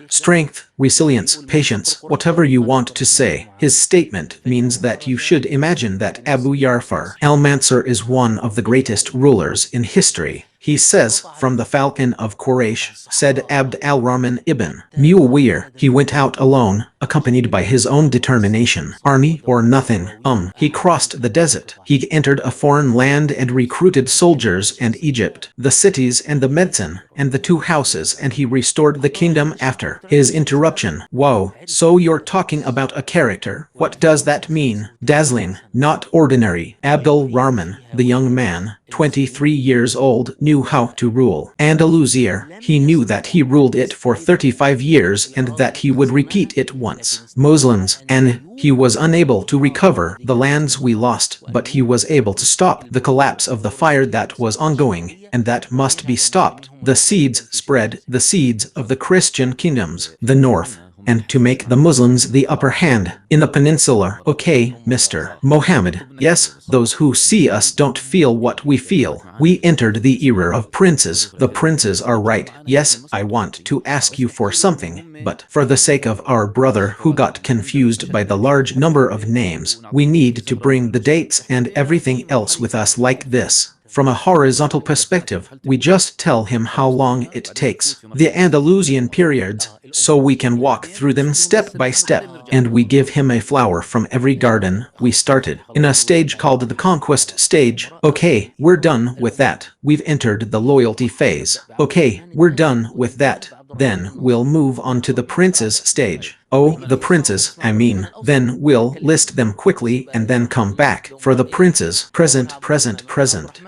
Strength, resilience, patience, whatever you want to say. His statement means that you should imagine that Abu Ja'far al-Mansur is one of the greatest rulers in history. He says, from the Falcon of Quraysh, said Abd al-Rahman ibn Muawiyah, he went out alone, accompanied by his own determination, army or nothing. He crossed the desert. He entered a foreign land and recruited soldiers and Egypt, the cities and the medicine, and the two houses, and he restored the kingdom after his interruption. Whoa, so you're talking about a character. What does that mean? Dazzling, not ordinary. Abdul Rahman, the young man, 23 years old, knew how to rule Andalusia. He knew that he ruled it for 35 years and that he would repeat it once. Muslims, and he was unable to recover the lands we lost, but he was able to stop the collapse of the fire that was ongoing, and that must be stopped. The seeds spread, the seeds of the Christian kingdoms, the north, and to make the Muslims the upper hand in the peninsula. Okay, Mr. Mohammed, yes, those who see us don't feel what we feel. We entered the era of princes. The princes are right. Yes, I want to ask you for something, but for the sake of our brother who got confused by the large number of names, we need to bring the dates and everything else with us like this. From a horizontal perspective, we just tell him how long it takes, the Andalusian periods, so we can walk through them step by step, and we give him a flower from every garden we started, in a stage called the Conquest stage. Okay, we're done with that. We've entered the loyalty phase. Okay, we're done with that. Then we'll move on to the princes stage. Oh, the princes, I mean. Then we'll list them quickly and then come back. For the princes, present.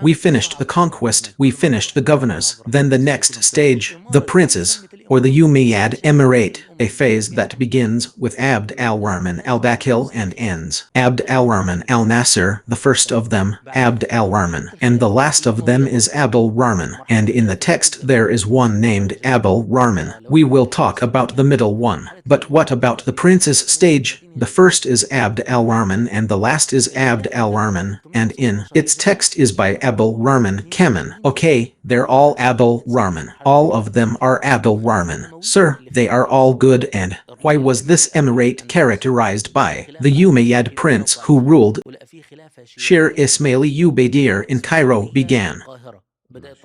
We finished the conquest, we finished the governors. Then the next stage, the princes. or the Umayyad Emirate, a phase that begins with Abd al-Rahman al-Bakil and ends Abd al-Rahman al-Nasir, the first of them, Abd al-Rahman, and the last of them is Abdul Rahman, and in the text there is one named Abdul Rahman. We will talk about the middle one. But what about the prince's stage? The first is Abd al-Rahman and the last is Abd al-Rahman, and in its text is by Abdul Rahman Kaman. Okay, they're all Abdul Rahman. All of them are Abdul Rahman. Sir, they are all good. And why was this emirate characterized by the Umayyad prince who ruled? Shir Ismaili Ubaydir in Cairo began.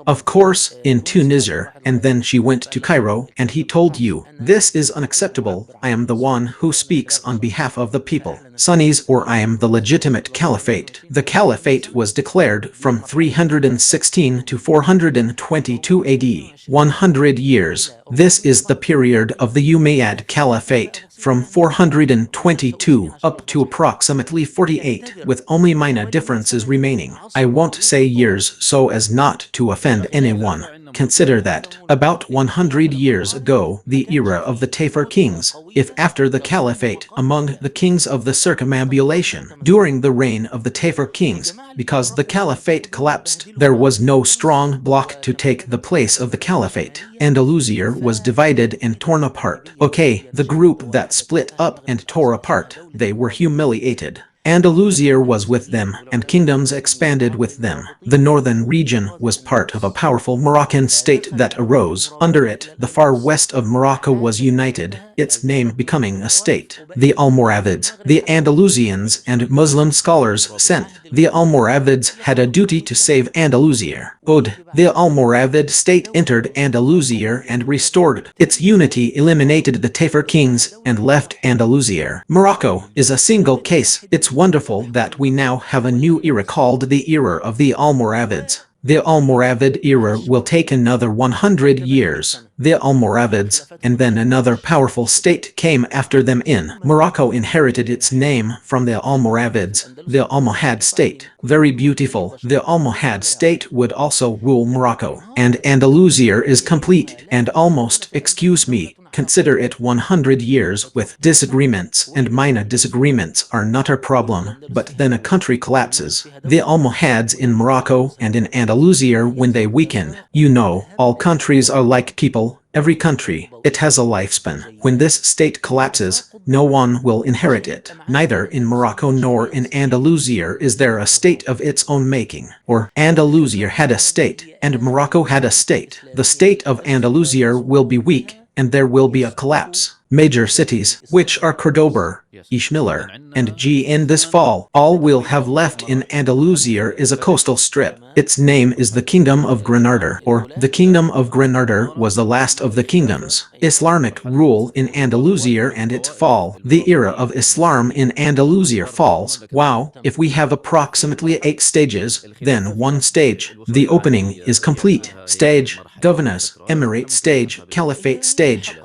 Of course, in Tunisia, and then she went to Cairo, and he told you, this is unacceptable, I am the one who speaks on behalf of the people, Sunnis, or I am the legitimate caliphate. The caliphate was declared from 316 to 422 AD, 100 years. This is the period of the Umayyad Caliphate, from 422 up to approximately 48, with only minor differences remaining. I won't say years so as not to offend anyone. Consider that, about 100 years ago, the era of the Tafur kings, if after the caliphate, among the kings of the circumambulation, during the reign of the Tafur kings, because the caliphate collapsed, there was no strong bloc to take the place of the caliphate. Andalusia was divided and torn apart. Okay, the group that split up and tore apart, they were humiliated. Andalusia was with them, and kingdoms expanded with them. The northern region was part of a powerful Moroccan state that arose. Under it, the far west of Morocco was united, its name becoming a state. The Almoravids, the Andalusians, and Muslim scholars sent. The Almoravids had a duty to save Andalusia. The Almoravid state entered Andalusia and restored its unity, eliminated the Tafur kings, and left Andalusia. Morocco is a single case. It's wonderful that we now have a new era called the era of the Almoravids. The Almoravid era will take another 100 years. The Almoravids, and then another powerful state came after them in. Morocco inherited its name from the Almoravids, the Almohad state. Very beautiful. The Almohad state would also rule Morocco. And Andalusia is complete and almost, excuse me, consider it 100 years with disagreements, and minor disagreements are not our problem, but then a country collapses. The Almohads in Morocco and in Andalusia when they weakened. You know, all countries are like people. Every country, it has a lifespan. When this state collapses, no one will inherit it. Neither in Morocco nor in Andalusia is there a state of its own making. Or Andalusia had a state, and Morocco had a state. The state of Andalusia will be weak, and there will be a collapse. Major cities, which are Cordoba, Ishmiller, and in this fall, all will have left in Andalusia is a coastal strip. Its name is the Kingdom of Granada, or the Kingdom of Granada was the last of the kingdoms. Islamic rule in Andalusia and its fall. The era of Islam in Andalusia falls. Wow, if we have approximately 8 stages, then one stage, the opening is complete. Stage, governance, emirate stage, caliphate stage,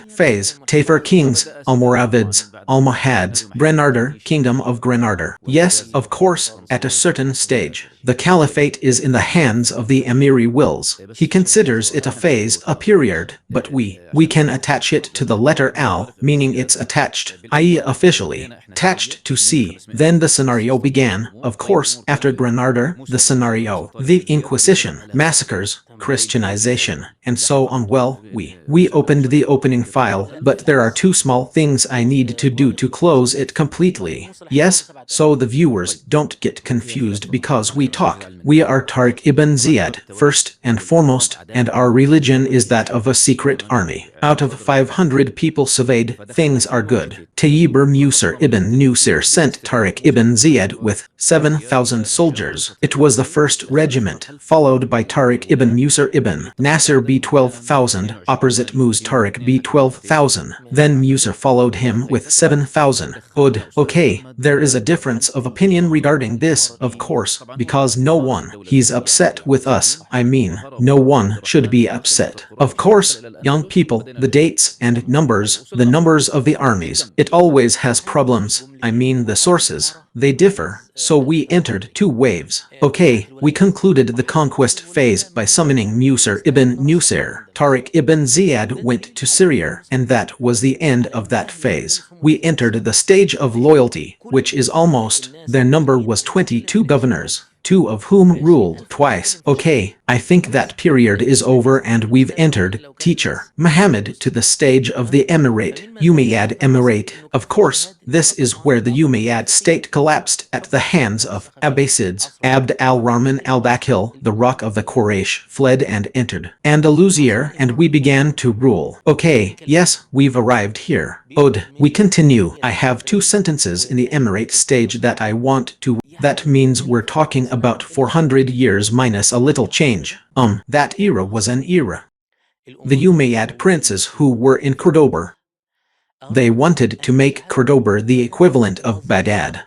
phase, Tafur kings, Almoravids, Almohads, Granada, Kingdom of Granada. Yes, of course, at a certain stage, the caliphate is in the hands of the emiri wills. He considers it a phase, a period, but we can attach it to the letter Al, meaning it's attached, i.e. officially, attached to C. Then the scenario began, of course, after Granada, the scenario, the Inquisition, massacres, Christianization, and so on. Well, we opened the opening file, but there are 2 small things I need to do to close it completely. Yes, so the viewers don't get confused because we talk. We are Tariq ibn Ziyad, first and foremost, and our religion is that of a secret army. Out of 500 people surveyed, things are good. Tayyibur Musir ibn Nusir sent Tariq ibn Ziyad with 7,000 soldiers. It was the first regiment, followed by Tariq ibn Musir ibn Nasir b 12,000, opposite Mus Tariq b 12,000. Then Musir followed him with 7,000. Okay, there is a difference of opinion regarding this, of course, because no one, he's upset with us, I mean, no one should be upset. Of course, young people, the dates and numbers, the numbers of the armies, it always has problems, I mean the sources. They differ, so we entered two waves. Okay, we concluded the conquest phase by summoning Musir ibn Nusayr. Tariq ibn Ziyad went to Syria, and that was the end of that phase. We entered the stage of loyalty, which is almost, their number was 22 governors, 2 of whom ruled twice. Okay, I think that period is over and we've entered, teacher Muhammad, to the stage of the Emirate, Umayyad Emirate. Of course, this is where the Umayyad state collapsed at the hands of Abbasids. Abd al-Rahman al-Dakhil, the rock of the Quraysh, fled and entered Andalusia, and we began to rule. Okay, yes, we've arrived here. Od, we continue. I have 2 sentences in the Emirate stage that I want to. That means we're talking about 400 years minus a little change. That era was an era. The Umayyad princes who were in Cordoba, they wanted to make Cordoba the equivalent of Baghdad.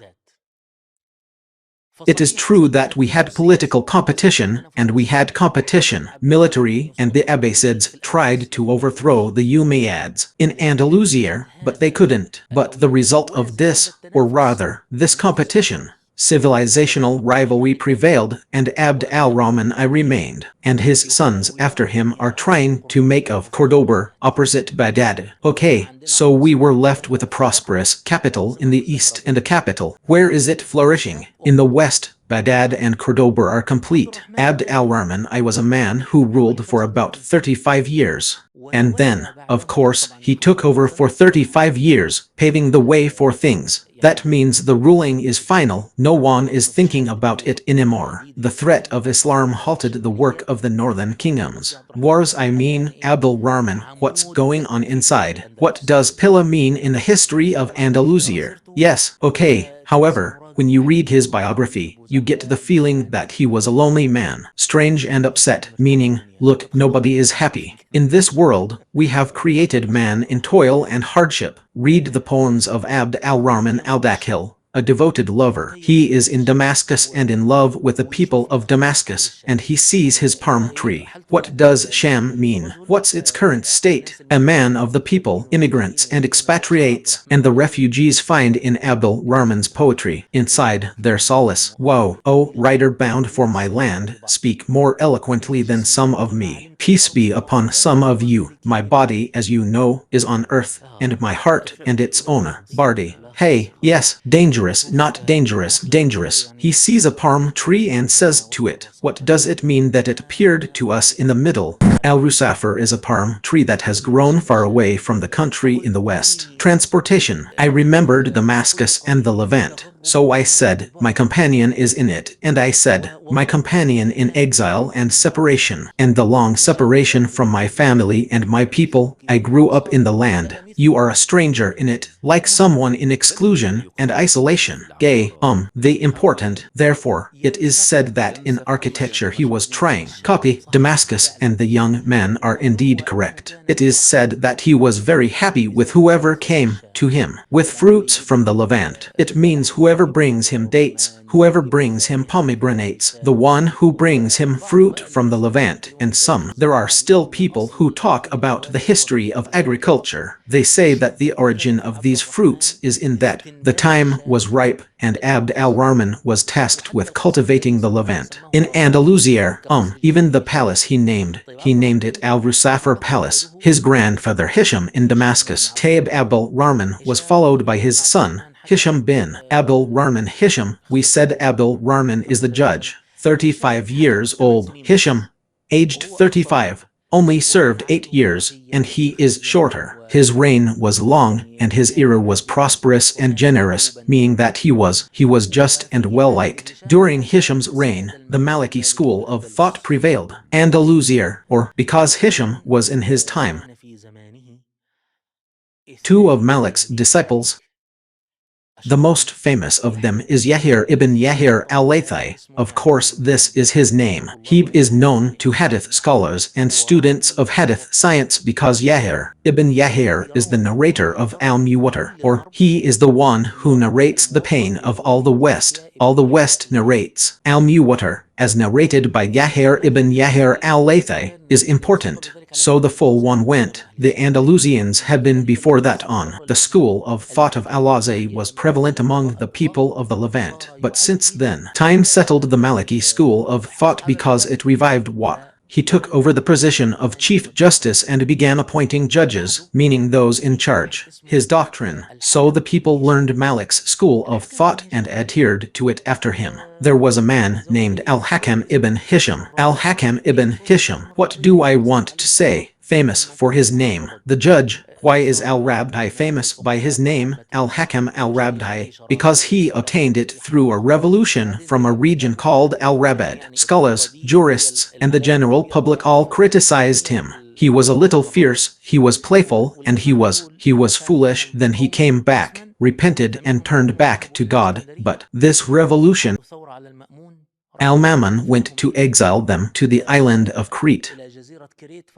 It is true that we had political competition, and we had competition, military, and the Abbasids tried to overthrow the Umayyads in Andalusia, but they couldn't. But the result of this, or rather, this competition, civilizational rivalry prevailed, and Abd al-Rahman I remained, and his sons after him are trying to make of Cordoba opposite Baghdad. Okay, so we were left with a prosperous capital in the east and a capital. Where is it flourishing? In the west. Baghdad and Cordoba are complete. Abd al-Rahman I was a man who ruled for about 35 years. And then, of course, he took over for 35 years, paving the way for things. That means the ruling is final. No one is thinking about it anymore. The threat of Islam halted the work of the northern kingdoms. Wars, I mean, Abdul Rahman, what's going on inside? What does Pilla mean in the history of Andalusia? Yes, okay, however, when you read his biography, you get the feeling that he was a lonely man, strange and upset, meaning, look, nobody is happy. In this world, we have created man in toil and hardship. Read the poems of Abd al-Rahman al-Dakhil, a devoted lover. He is in Damascus and in love with the people of Damascus, and he sees his palm tree. What does Sham mean? What's its current state? A man of the people, immigrants and expatriates, and the refugees find in Abdul Rahman's poetry, inside their solace. Whoa, oh, writer bound for my land, speak more eloquently than some of me. Peace be upon some of you. My body, as you know, is on earth, and my heart and its owner, Bardi. Hey, yes, dangerous, not dangerous, dangerous. He sees a palm tree and says to it, what does it mean that it appeared to us in the middle? Al-Rusafir is a palm tree that has grown far away from the country in the west. Transportation. I remembered Damascus and the Levant. So I said, my companion is in it, and I said, my companion in exile and separation, and the long separation from my family and my people. I grew up in the land. You are a stranger in it, like someone in exclusion and isolation. Gay, the important. Therefore, it is said that in architecture he was trying. Copy, Damascus and the young men are indeed correct. It is said that he was very happy with whoever came to him with fruits from the Levant. It means whoever brings him dates, whoever brings him pomegranates, the one who brings him fruit from the Levant, and some. There are still people who talk about the history of agriculture. They say that the origin of these fruits is in that the time was ripe and Abd al-Rahman was tasked with cultivating the Levant. In Andalusia, even the palace he named it Al-Rusafir Palace. His grandfather Hisham in Damascus, Taib Abdul Rahman, was followed by his son, Hisham bin Abdul Rahman. Hisham, we said Abdul Rahman is the judge, 35 years old. Hisham, aged 35, only served 8 years, and he is shorter. His reign was long, and his era was prosperous and generous, meaning that he was just and well-liked. During Hisham's reign, the Maliki school of thought prevailed. Andalusia, or because Hisham was in his time. 2 of Malik's disciples. The most famous of them is Yahya ibn Yahya al-Laythi. Of course, this is his name. He is known to hadith scholars and students of hadith science because Yahya ibn Yahya is the narrator of Al-Muwatter, or he is the one who narrates the pain of all the West. All the West narrates Al-Muwatter, as narrated by Yahya ibn Yahya al-Laythi, is important. So the full one went. The Andalusians had been before that on. The school of thought of Al-Azhar was prevalent among the people of the Levant, but since then, time settled the Maliki school of thought because it revived what? He took over the position of Chief Justice and began appointing judges, meaning those in charge. His doctrine. So the people learned Malik's school of thought and adhered to it after him. There was a man named Al-Hakam ibn Hisham. Al-Hakam ibn Hisham. What do I want to say? Famous for his name. The judge. Why is Al-Rabdi famous by his name, Al-Hakam Al-Rabdi? Because he obtained it through a revolution from a region called Al-Rabad. Scholars, jurists, and the general public all criticized him. He was a little fierce, he was playful, and he was foolish. Then he came back, repented and turned back to God. But this revolution, Al-Mamun went to exile them to the island of Crete.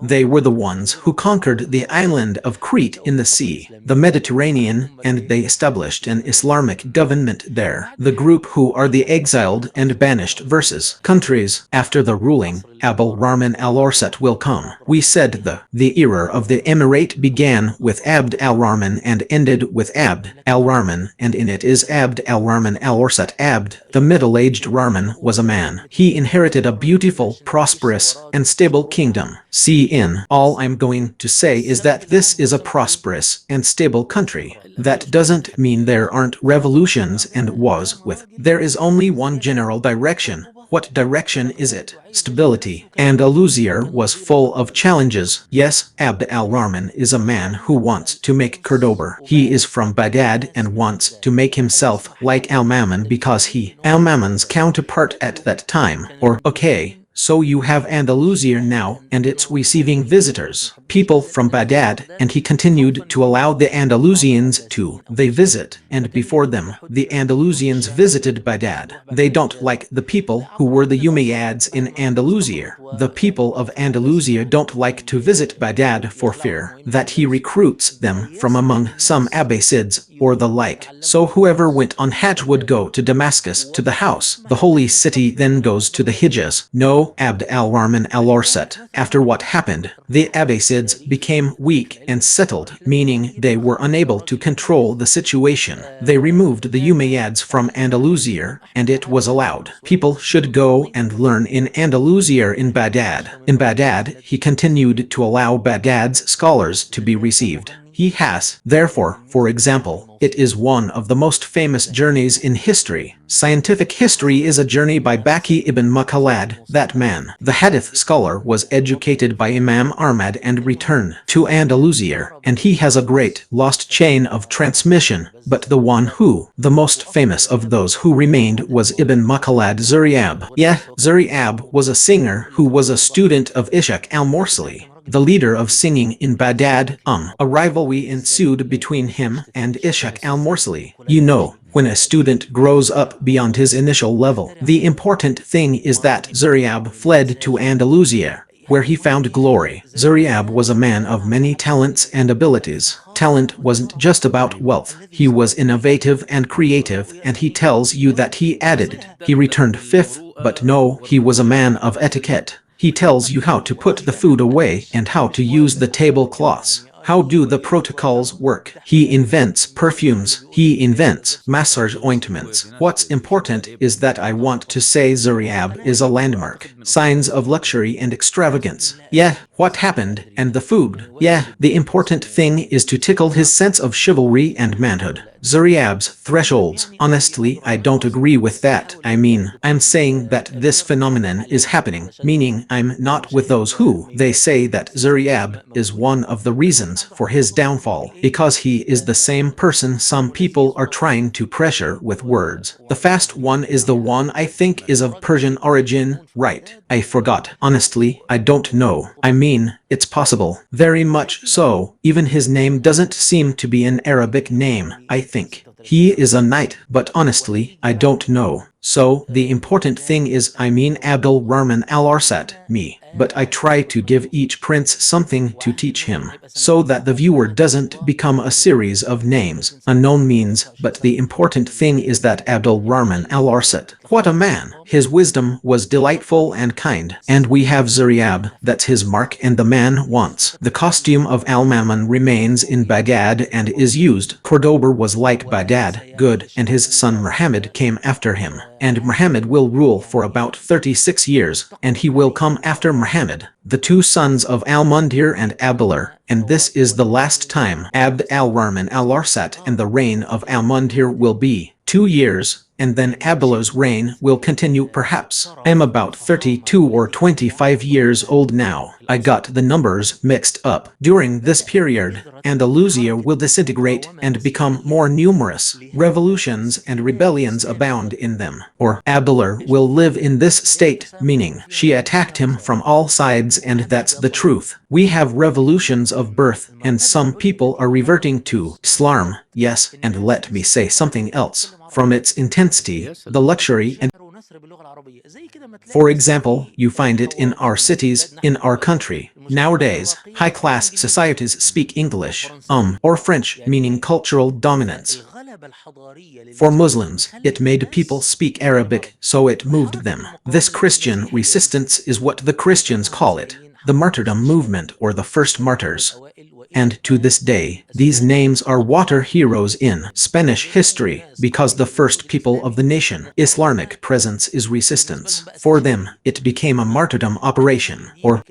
They were the ones who conquered the island of Crete in the sea, the Mediterranean, and they established an Islamic government there. The group who are the exiled and banished versus countries after the ruling Abul Rahman al-Arsat will come. We said the era of the emirate began with Abd al-Rahman and ended with Abd al-Rahman, and in it is Abd al-Rahman al-Arsat. Abd, the middle-aged Rahman, was a man. He inherited a beautiful, prosperous, and stable kingdom. See, in all I'm going to say is that this is a prosperous and stable country. That doesn't mean there aren't revolutions and wars with. There is only one general direction. What direction is it? Stability. Andalusia was full of challenges. Yes, Abd al-Rahman is a man who wants to make Cordoba. He is from Baghdad and wants to make himself like Al-Mamun because Al-Mamun's counterpart at that time. So you have Andalusia now, and it's receiving visitors, people from Baghdad, and he continued to allow the Andalusians to visit, and before them, the Andalusians visited Baghdad. They don't like the people who were the Umayyads in Andalusia. The people of Andalusia don't like to visit Baghdad for fear that he recruits them from among some Abbasids or the like. So whoever went on Hajj would go to Damascus, to the house, the holy city, then goes to the Hijaz. No, Abd al-Rahman al-Arsat. After what happened, the Abbasids became weak and settled, meaning they were unable to control the situation. They removed the Umayyads from Andalusia, and it was allowed. People should go and learn in Andalusia in Baghdad. In Baghdad, he continued to allow Baghdad's scholars to be received. He has, therefore, for example, it is one of the most famous journeys in history. Scientific history is a journey by Baqi ibn Makhlad. That man, the hadith scholar, was educated by Imam Ahmad and returned to Andalusia, and he has a great lost chain of transmission. But the one who, the most famous of those who remained, was Ibn Makhlad Zuriab. Zuriab was a singer who was a student of Ishaq al-Morsali, the leader of singing in Baghdad. A rivalry ensued between him and Ishaq al-Morsali. You know, when a student grows up beyond his initial level, the important thing is that Zuriab fled to Andalusia, where he found glory. Zuriab was a man of many talents and abilities. Talent wasn't just about wealth. He was innovative and creative, and he tells you that he added it. He returned fifth, but no, he was a man of etiquette. He tells you how to put the food away and how to use the tablecloths. How do the protocols work? He invents perfumes. He invents massage ointments. What's important is that I want to say Zuriab is a landmark. Signs of luxury and extravagance. What happened? And the food. The important thing is to tickle his sense of chivalry and manhood. Zuriab's thresholds. Honestly, I don't agree with that. I'm saying that this phenomenon is happening, meaning I'm not with those who they say that Zuriab is one of the reasons for his downfall, because he is the same person some people are trying to pressure with words. The fast one is the one I think is of Persian origin, right? I forgot. Honestly, I don't know. It's possible. Very much so. Even his name doesn't seem to be an Arabic name, I think. He is a knight, but honestly, I don't know. So, the important thing is Abdul Rahman al-Arsat, me. But I try to give each prince something to teach him, so that the viewer doesn't become a series of names, unknown means, but the important thing is that Abdul Rahman al-Arsat What a man! His wisdom was delightful and kind. And we have Zuriab, that's his mark, and the man wants. The costume of Al-Mamun remains in Baghdad and is used. Cordoba was like Baghdad, good, and his son Muhammad came after him. And Muhammad will rule for about 36 years, and he will come after Muhammad, the two sons of Al-Mundhir and Abdullah, and this is the last time. Abd al-Rahman al-Arsat and the reign of Al-Mundhir will be 2 years, and then Abdullah's reign will continue perhaps. I am about 32 or 25 years old now. I got the numbers mixed up. During this period, Andalusia will disintegrate and become more numerous. Revolutions and rebellions abound in them. Or Abdullah will live in this state, meaning she attacked him from all sides, and that's the truth. We have revolutions of birth, and some people are reverting to Islam, yes, and let me say something else. From its intensity, the luxury and for example, you find it in our cities, in our country. Nowadays, high-class societies speak English, or French, meaning cultural dominance. For Muslims, it made people speak Arabic, so it moved them. This Christian resistance is what the Christians call it, the martyrdom movement or the first martyrs. And to this day, these names are water heroes in Spanish history, because the first people of the nation, Islamic presence is resistance. For them, it became a martyrdom operation, or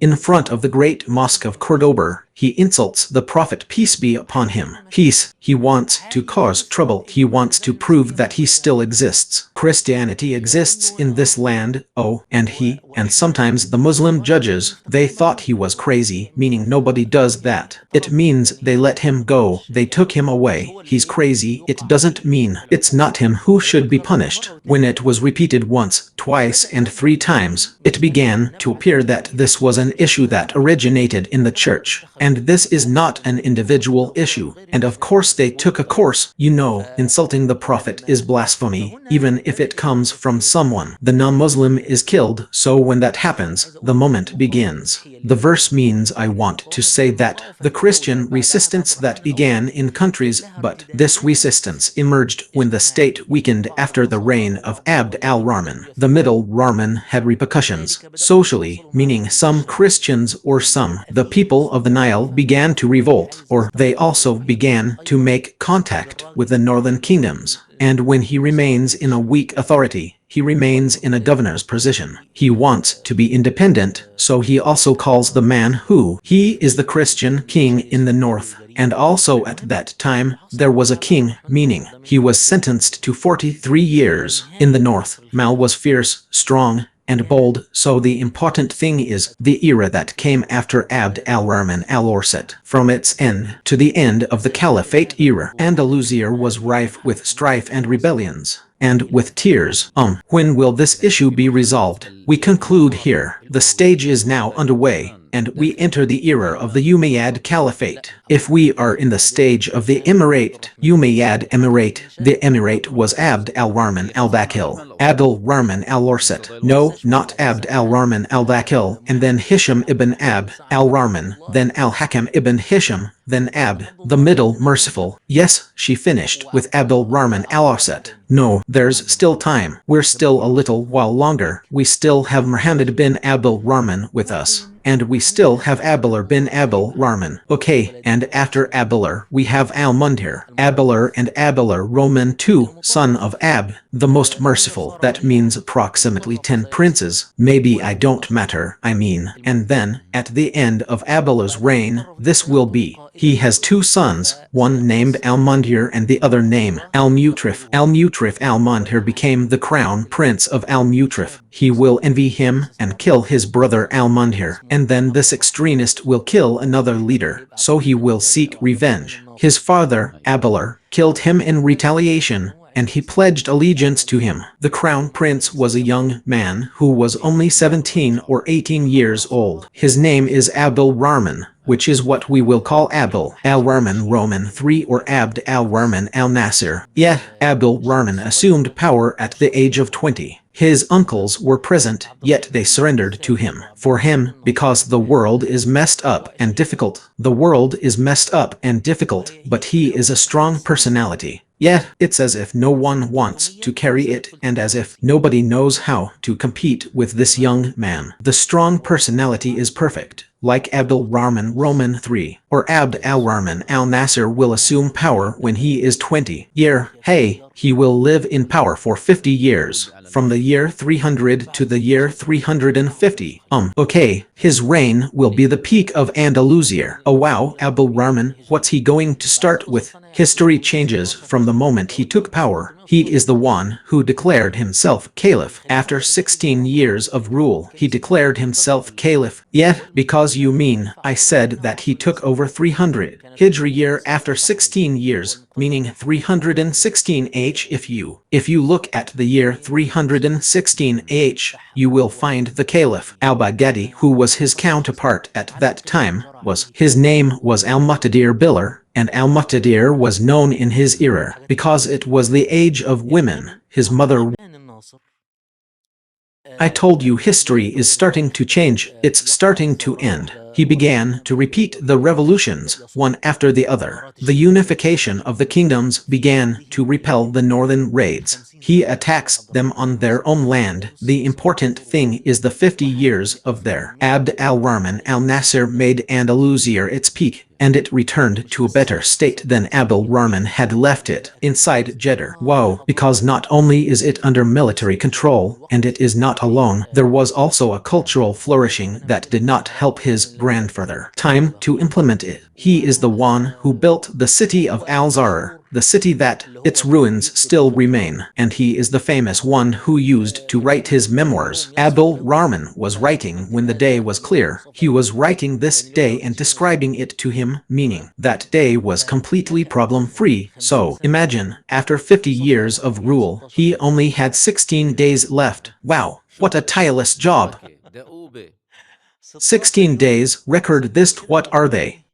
in front of the great mosque of Cordoba, he insults the Prophet, peace be upon him. He wants to cause trouble. He wants to prove that he still exists. Christianity exists in this land, and sometimes the Muslim judges, they thought he was crazy, meaning nobody does that. It means they let him go, they took him away. He's crazy. It doesn't mean it's not him who should be punished. When it was repeated once, twice, and 3 times, it began to appear that this was an issue that originated in the church. And this is not an individual issue. And of course they took a course. You know, insulting the Prophet is blasphemy, even if it comes from someone. The non-Muslim is killed, so when that happens, the moment begins. The verse means I want to say that the Christian resistance that began in countries, but this resistance emerged when the state weakened after the reign of Abd al-Rahman. The middle Rahman had repercussions, socially, meaning some Christians or the people of the Nile began to revolt, or they also began to make contact with the northern kingdoms. And when he remains in a weak authority, he remains in a governor's position. He wants to be independent, so he also calls the man who he is the Christian king in the north. And also at that time, there was a king, meaning he was sentenced to 43 years. In the north, Mal was fierce, strong, and bold, so the important thing is the era that came after Abd al-Rahman al-Arsat. From its end to the end of the Caliphate era, Andalusia was rife with strife and rebellions, and with tears. When will this issue be resolved? We conclude here. The stage is now underway, and we enter the era of the Umayyad Caliphate. If we are in the stage of the Umayyad Emirate, the Emirate was Abd al-Rahman al-Bakil, Abd al-Rahman al-Arsat, no, not Abd al-Rahman al-Bakil, and then Hisham ibn Abd al-Rahman, then al-Hakam ibn Hisham, then Abd, the middle merciful. Yes, she finished with Abd al-Rahman al-Arsat. No, there's still time. We're still a little while longer. We still have Muhammad bin Abd al-Rahman with us. And we still have Abdullah bin Abd al-Rahman. Okay, and after Abdullah, we have Al-Mundhir. Abdullah and Abdullah Roman II, son of Ab, the most merciful. That means approximately 10 princes. Maybe I don't matter, I mean. And then, at the end of Abdullah's reign, this will be. He has 2 sons, one named Al-Mundhir and the other named Al-Mutrif. Al-Mundhir became the crown prince of Al-Mutrif. He will envy him and kill his brother Al-Mundhir, and then this extremist will kill another leader, so he will seek revenge. His father, Abdullah, killed him in retaliation, and he pledged allegiance to him. The crown prince was a young man who was only 17 or 18 years old. His name is Abd al-Rahman, which is what we will call Abd al-Rahman Roman III or Abd al-Rahman al-Nasir. Yet, Abd al-Rahman assumed power at the age of 20. His uncles were present, yet they surrendered to him. For him, because the world is messed up and difficult. The world is messed up and difficult, but he is a strong personality. Yet, it's as if no one wants to carry it and as if nobody knows how to compete with this young man. The strong personality is perfect. Like Abdul Rahman Roman III, or Abd al-Rahman al-Nasser will assume power when he is 20. He will live in power for 50 years, from the year 300 to the year 350. His reign will be the peak of Andalusia. Oh wow, Abdul Rahman, what's he going to start with? History changes from the moment he took power. He is the one who declared himself caliph. After 16 years of rule, he declared himself caliph. Yet, because you mean, I said that he took over 300 Hijri year after 16 years, meaning 316 H. If you look at the year 316 H, you will find the caliph al-Baghdadi, who was his counterpart at that time, his name was al-Muqtadir Billah, and al-Muqtadir was known in his era because it was the age of women. His mother. I told you history is starting to change, it's starting to end. He began to repeat the revolutions, one after the other. The unification of the kingdoms began to repel the northern raids. He attacks them on their own land. The important thing is the 50 years of their Abd al-Rahman al-Nasser made Andalusia its peak, and it returned to a better state than Abdul Rahman had left it inside Jeddah. Wow, because not only is it under military control, and it is not alone, there was also a cultural flourishing that did not help his grandfather. Time to implement it. He is the one who built the city of Al-Zahra, the city that its ruins still remain, and he is the famous one who used to write his memoirs. Abdul Rahman was writing when the day was clear. He was writing this day and describing it to him, meaning that day was completely problem-free. So, imagine, after 50 years of rule, he only had 16 days left. Wow, what a tireless job! 16 days, record this, what are they?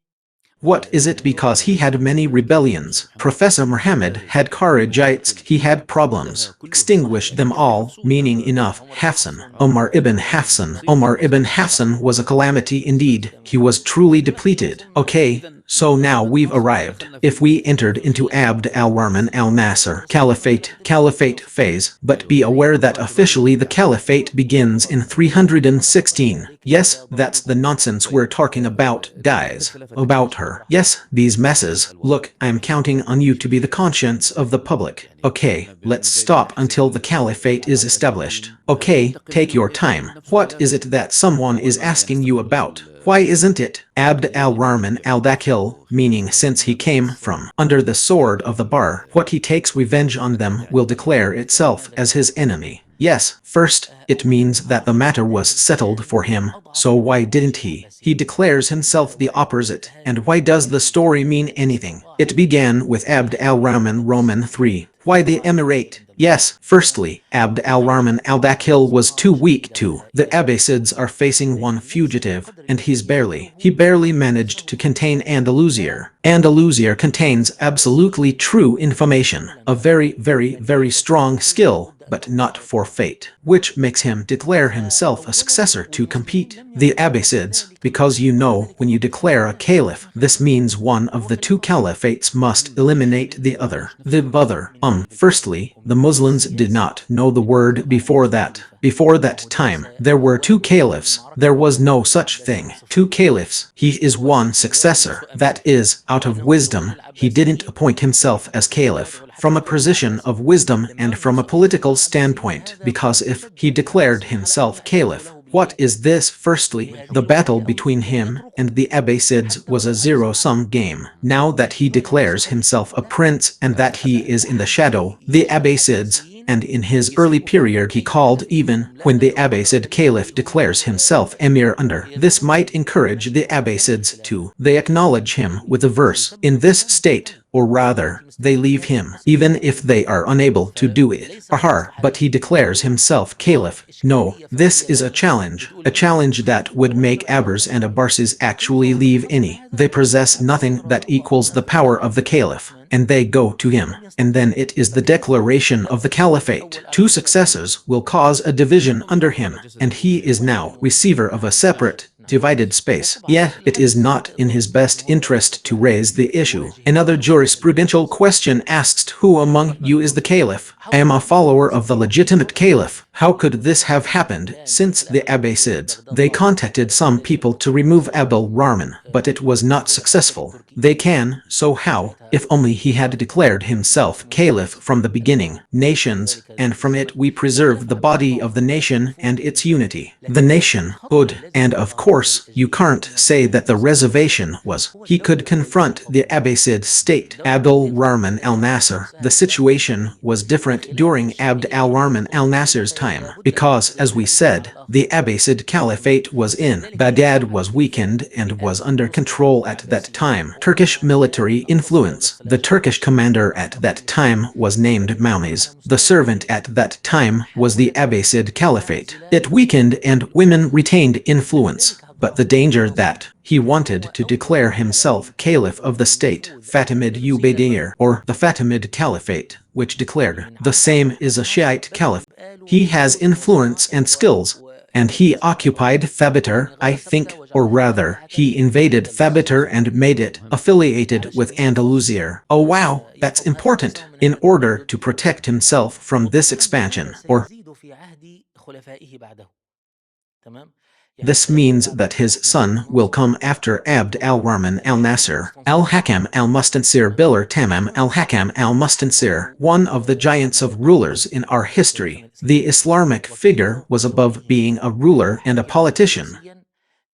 What is it? Because he had many rebellions. Professor Muhammad had courage. He had problems. Extinguished them all, meaning enough. Hafsan. Omar ibn Hafsan. Omar ibn Hafsan was a calamity indeed. He was truly depleted. Okay, so now we've arrived. If we entered into Abd al-Rahman al-Nasser caliphate phase, but be aware that officially the caliphate begins in 316. Yes, that's the nonsense we're talking about, guys. About her. Yes, these messes. Look, I'm counting on you to be the conscience of the public. Okay, let's stop until the caliphate is established. Okay, take your time. What is it that someone is asking you about? Why isn't it Abd al-Rahman al-Dakhil, meaning since he came from under the sword of the bar, what he takes revenge on them will declare itself as his enemy. Yes, first, it means that the matter was settled for him, so why didn't he? He declares himself the opposite, and why does the story mean anything? It began with Abd al-Rahman Roman III. Why the emirate? Yes, firstly, Abd al-Rahman al-Dakhil was too weak too. The Abbasids are facing one fugitive, and he barely managed to contain Andalusia. Andalusia contains absolutely true information, a very strong skill, but not for fate, which makes him declare himself a successor to compete. The Abbasids, because you know, when you declare a caliph, this means one of the two caliphates must eliminate the other. Firstly, the Muslims did not know the word before that. Before that time, there were two caliphs. There was no such thing. Two caliphs. He is one successor. That is, out of wisdom, he didn't appoint himself as caliph. From a position of wisdom and from a political standpoint, because if he declared himself caliph, what is this? Firstly, the battle between him and the Abbasids was a zero-sum game. Now that he declares himself a prince and that he is in the shadow, the Abbasids, and in his early period he called even when the Abbasid caliph declares himself emir under. This might encourage the Abbasids to. They acknowledge him with a verse. In this state, or rather, they leave him, even if they are unable to do it. But he declares himself caliph. No, this is a challenge that would make Abbars and Abbasis actually leave any. They possess nothing that equals the power of the caliph, and they go to him, and then it is the declaration of the caliphate. Two successors will cause a division under him, and he is now receiver of a separate divided space. Yet, it is not in his best interest to raise the issue. Another jurisprudential question asks, who among you is the caliph? I am a follower of the legitimate caliph. How could this have happened, since the Abbasids? They contacted some people to remove Abdul Rahman, but it was not successful. They can, so how, if only he had declared himself caliph from the beginning, nations, and from it we preserve the body of the nation and its unity. The nation, and of course, you can't say that the reservation was. He could confront the Abbasid state, Abdul Rahman al-Nasser. The situation was different during Abd al-Rahman al-Nasser's time, because, as we said, the Abbasid Caliphate was in. Baghdad was weakened and was under control at that time. Turkish military influence. The Turkish commander at that time was named Maumiz. The servant at that time was the Abbasid Caliphate. It weakened and women retained influence. But the danger that he wanted to declare himself caliph of the state, Fatimid Ubaydiyya, or the Fatimid Caliphate, which declared the same is a Shiite caliph. He has influence and skills, and he occupied Thabatar, I think, or rather, he invaded Thabatar and made it affiliated with Andalusia. Oh wow, that's important. In order to protect himself from this expansion, or this means that his son will come after Abd al-Rahman al-Nasser, al-Hakam al-Mustansir Bilal Tamam al-Hakam al-Mustansir, one of the giants of rulers in our history. The Islamic figure was above being a ruler and a politician.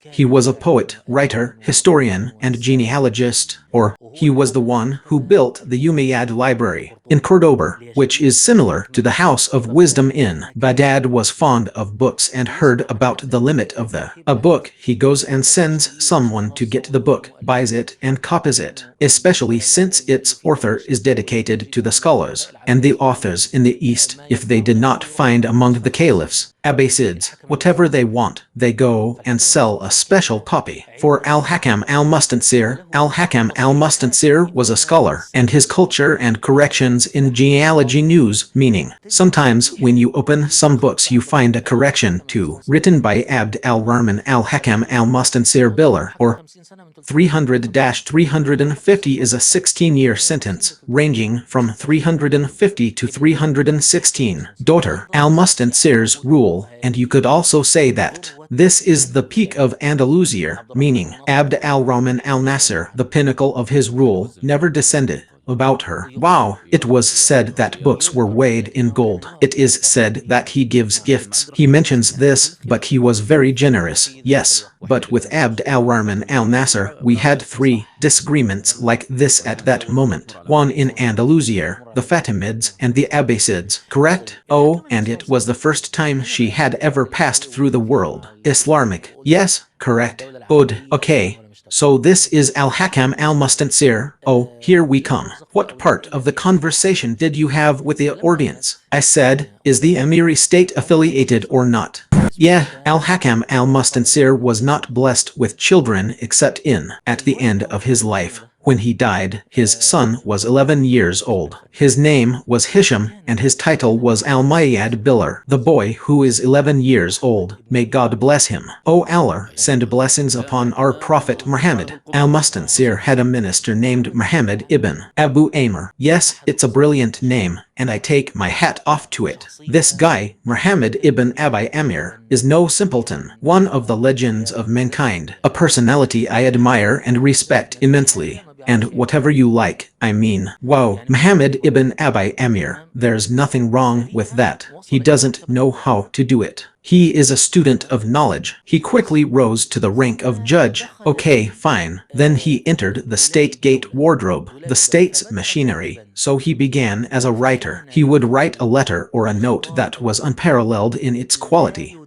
He was a poet, writer, historian, and genealogist, or he was the one who built the Umayyad library in Cordoba, which is similar to the House of Wisdom in Baghdad. Was fond of books and heard about the limit of a book. He goes and sends someone to get the book, buys it, and copies it, especially since its author is dedicated to the scholars and the authors in the East. If they did not find among the caliphs, Abbasids, whatever they want, they go and sell a special copy. For Al-Hakam al-Mustansir, Al-Hakam al-Mustansir was a scholar, and his culture and corrections in genealogy news, meaning, sometimes when you open some books you find a correction to, written by Abd al-Rahman al-Hakam al-Mustansir Bilal, or 300-350 is a 16-year sentence, ranging from 350 to 316. Daughter al-Mustansir's rule, and you could also say that this is the peak of Andalusia, meaning Abd al-Rahman al-Nasser, the pinnacle of his rule, never descended. About her. Wow, it was said that books were weighed in gold. It is said that he gives gifts. He mentions this, but he was very generous. Yes, but with Abd al-Rahman al-Nasser, we had 3 disagreements like this at that moment. One in Andalusia, the Fatimids and the Abbasids, correct? Oh, and it was the first time she had ever passed through the world. Islamic. Yes, correct. Okay. So this is Al-Hakam al-Mustansir. Oh, here we come. What part of the conversation did you have with the audience? I said, is the Emiri state affiliated or not? Yeah, Al-Hakam al-Mustansir was not blessed with children except at the end of his life. When he died, his son was 11 years old. His name was Hisham, and his title was Al-Mayyad Bilal, the boy who is 11 years old. May God bless him. O Allah, send blessings upon our Prophet Muhammad. Al-Mustansir had a minister named Muhammad ibn Abu Amr. Yes, it's a brilliant name, and I take my hat off to it. This guy, Muhammad ibn Abi Amir, is no simpleton, one of the legends of mankind, a personality I admire and respect immensely. And whatever you like, I mean, wow, Muhammad ibn Abi Amir, there's nothing wrong with that. He doesn't know how to do it. He is a student of knowledge. He quickly rose to the rank of judge. Okay, fine. Then he entered the state gate wardrobe, the state's machinery. So he began as a writer. He would write a letter or a note that was unparalleled in its quality.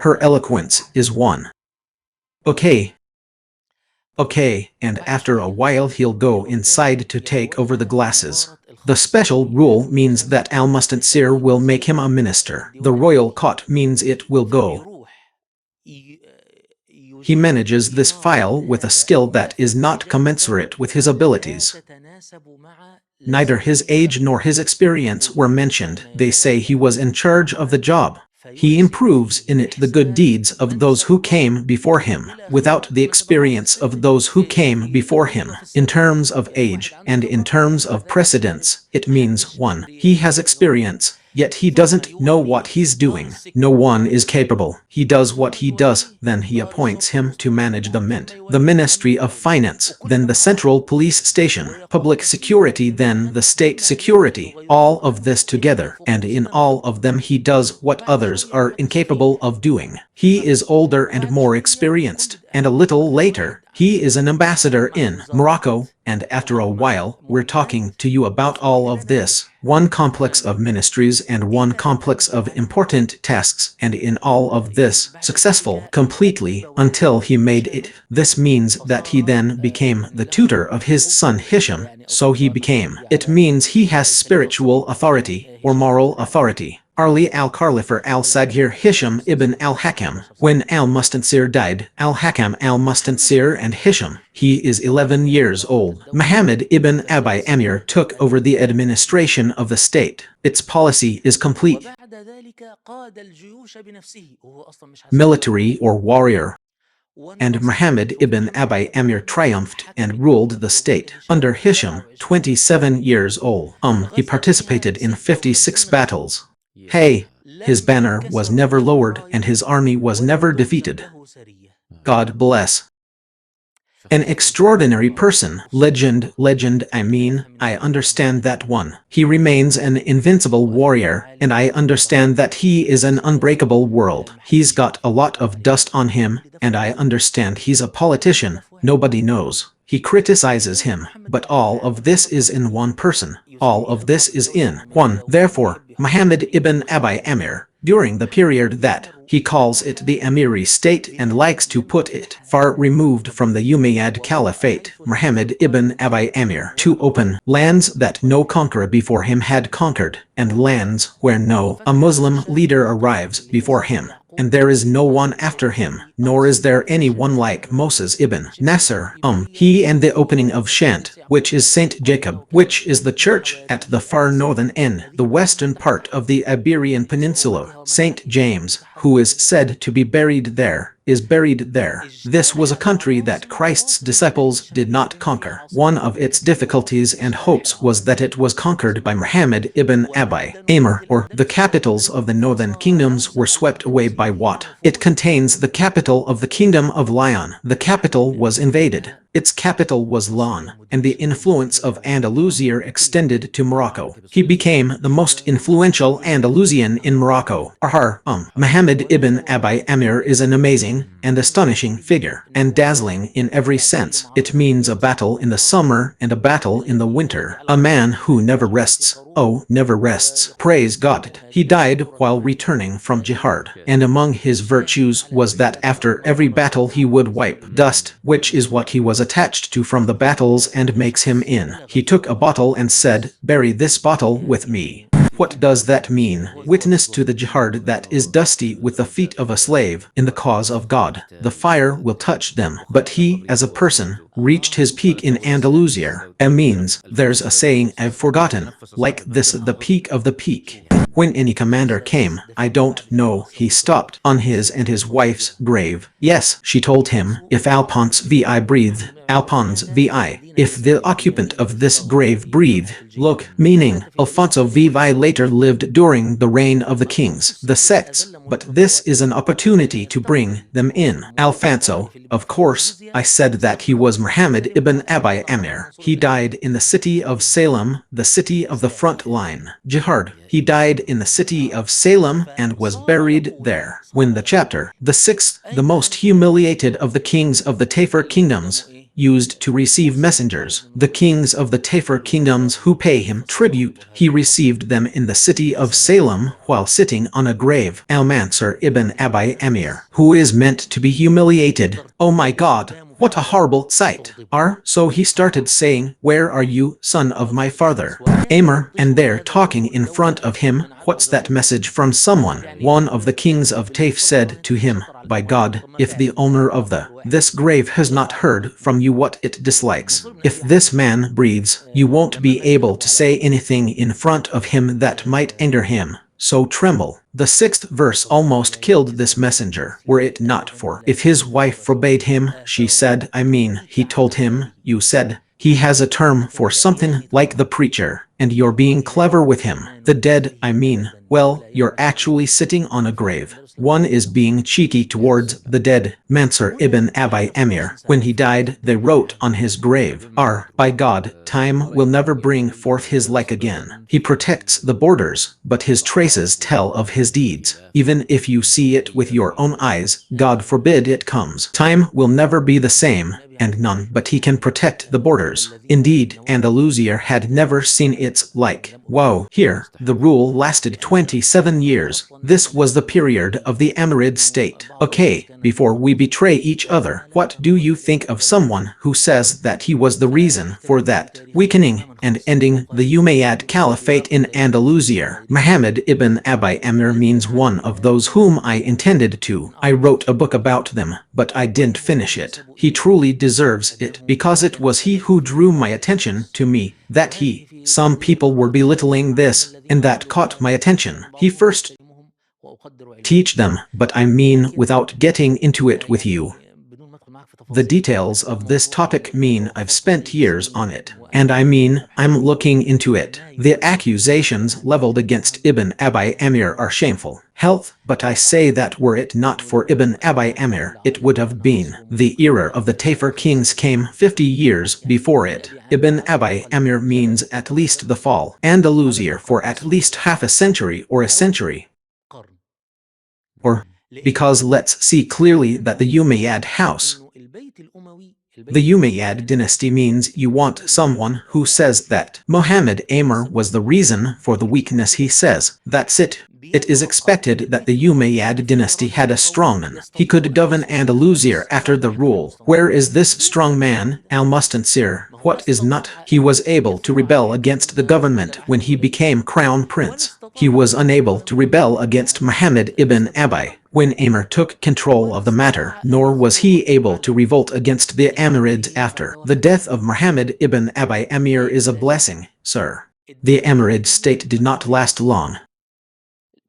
Her eloquence is one. Okay, and after a while he'll go inside to take over the glasses. The special rule means that Al-Mustansir will make him a minister. The royal court means it will go. He manages this file with a skill that is not commensurate with his abilities. Neither his age nor his experience were mentioned. They say he was in charge of the job. He improves in it the good deeds of those who came before him, without the experience of those who came before him. In terms of age, and in terms of precedence, it means 1. He has experience, yet he doesn't know what he's doing. No one is capable. He does what he does, then he appoints him to manage the mint, the Ministry of Finance, then the Central Police Station, Public Security, then the State Security, all of this together, and in all of them he does what others are incapable of doing. He is older and more experienced, and a little later, he is an ambassador in Morocco, and after a while, we're talking to you about all of this. One complex of ministries and one complex of important tasks, and in all of this, successful completely until he made it. This means that he then became the tutor of his son Hisham, so he became. It means he has spiritual authority, or moral authority. Ali al-Khalifa al-Sagir Hisham ibn al-Hakam. When al-Mustansir died, al-Hakam al-Mustansir and Hisham, he is 11 years old. Muhammad ibn Abi Amir took over the administration of the state. Its policy is complete. Military or warrior. And Muhammad ibn Abi Amir triumphed and ruled the state. Under Hisham, 27 years old, he participated in 56 battles. Hey, his banner was never lowered and his army was never defeated. God bless. An extraordinary person. Legend, I understand that one. He remains an invincible warrior, and I understand that he is an unbreakable world. He's got a lot of dust on him, and I understand he's a politician. Nobody knows. He criticizes him, but all of this is in one person. All of this is in one. Therefore, Muhammad ibn Abi Amir, during the period that he calls it the Amiri state and likes to put it far removed from the Umayyad Caliphate, Muhammad ibn Abi Amir, to open lands that no conqueror before him had conquered, and lands where no a Muslim leader arrives before him. And there is no one after him, nor is there anyone like Moses ibn Nasr. He and the opening of Shant, which is Saint Jacob, which is the church at the far northern end, the western part of the Iberian Peninsula. Saint James, who is said to be buried there, is buried there. This was a country that Christ's disciples did not conquer. One of its difficulties and hopes was that it was conquered by Muhammad ibn Abi Amir, or the capitals of the northern kingdoms were swept away by what? It contains the capital of the kingdom of Lyon. The capital was invaded. Its capital was Lon, and the influence of Andalusia extended to Morocco. He became the most influential Andalusian in Morocco. Muhammad ibn Abi Amir is an amazing and astonishing figure, and dazzling in every sense. It means a battle in the summer and a battle in the winter. A man who never rests. Oh, never rests. Praise God. He died while returning from jihad, and among his virtues was that after every battle he would wipe dust, which is what he was attached to from the battles and makes him in. He took a bottle and said, "Bury this bottle with me." What does that mean? Witness to the jihad that is dusty with the feet of a slave in the cause of God. The fire will touch them. But he, as a person, reached his peak in Andalusia. It means, there's a saying I've forgotten, like this, the peak of the peak. When any commander came, I don't know, he stopped on his and his wife's grave. Yes, she told him, if Alphonse VI breathed, Alphonse VI, if the occupant of this grave breathed, look, meaning, Alfonso VI later lived during the reign of the kings, the sects, but this is an opportunity to bring them in. Alfonso, of course, I said that he was Muhammad ibn Abi Amir. He died in the city of Salem, the city of the front line. Jihad. He died in the city of Salem and was buried there. When the chapter, the sixth, the most humiliated of the kings of the Tafur kingdoms, used to receive messengers, the kings of the Tafur kingdoms who pay him tribute, he received them in the city of Salem while sitting on a grave. Al-Mansur ibn Abi Amir, who is meant to be humiliated. Oh my God! What a horrible sight. So he started saying, "Where are you, son of my father?" Amir, and they're talking in front of him. What's that message from someone? One of the kings of Taif said to him, "By God, if the owner of this grave has not heard from you what it dislikes, if this man breathes, you won't be able to say anything in front of him that might anger him. So tremble." The sixth verse almost killed this messenger, were it not for if his wife forbade him, she said, he told him, you said, he has a term for something like the preacher, and you're being clever with him. The dead, well, you're actually sitting on a grave. One is being cheeky towards the dead. Mansur ibn Abi Amir, when he died, they wrote on his grave, by God, time will never bring forth his like again. He protects the borders, but his traces tell of his deeds. Even if you see it with your own eyes, God forbid it comes. Time will never be the same, and none but he can protect the borders. Indeed, Andalusia had never seen its like. Whoa, here, the rule lasted 27 years. This was the period of the Amirid state. Okay, before we betray each other, what do you think of someone who says that he was the reason for that weakening and ending the Umayyad Caliphate in Andalusia? Muhammad ibn Abi Amir means one of those whom I intended to. I wrote a book about them, but I didn't finish it. He truly deserves it, because it was he who drew my attention to me, some people were belittling this, and that caught my attention. He first teach them, but without getting into it with you. The details of this topic I've spent years on it. And I'm looking into it. The accusations leveled against Ibn Abi Amir are shameful. But I say that were it not for Ibn Abi Amir, it would have been. The era of the Tafur kings came 50 years before it. Ibn Abi Amir means at least the fall. Andalusia for at least half a century or a century. Because let's see clearly that the Umayyad house. The Umayyad dynasty means you want someone who says that Muhammad Amir was the reason for the weakness. He says, that's it. It is expected that the Umayyad dynasty had a strong man. He could govern Andalusia after the rule. Where is this strong man, Al-Mustansir? What is not? He was able to rebel against the government when he became crown prince. He was unable to rebel against Muhammad ibn Abi when Amir took control of the matter, nor was he able to revolt against the Amirids after. The death of Muhammad ibn Abi Amir is a blessing, sir. The Amirid state did not last long.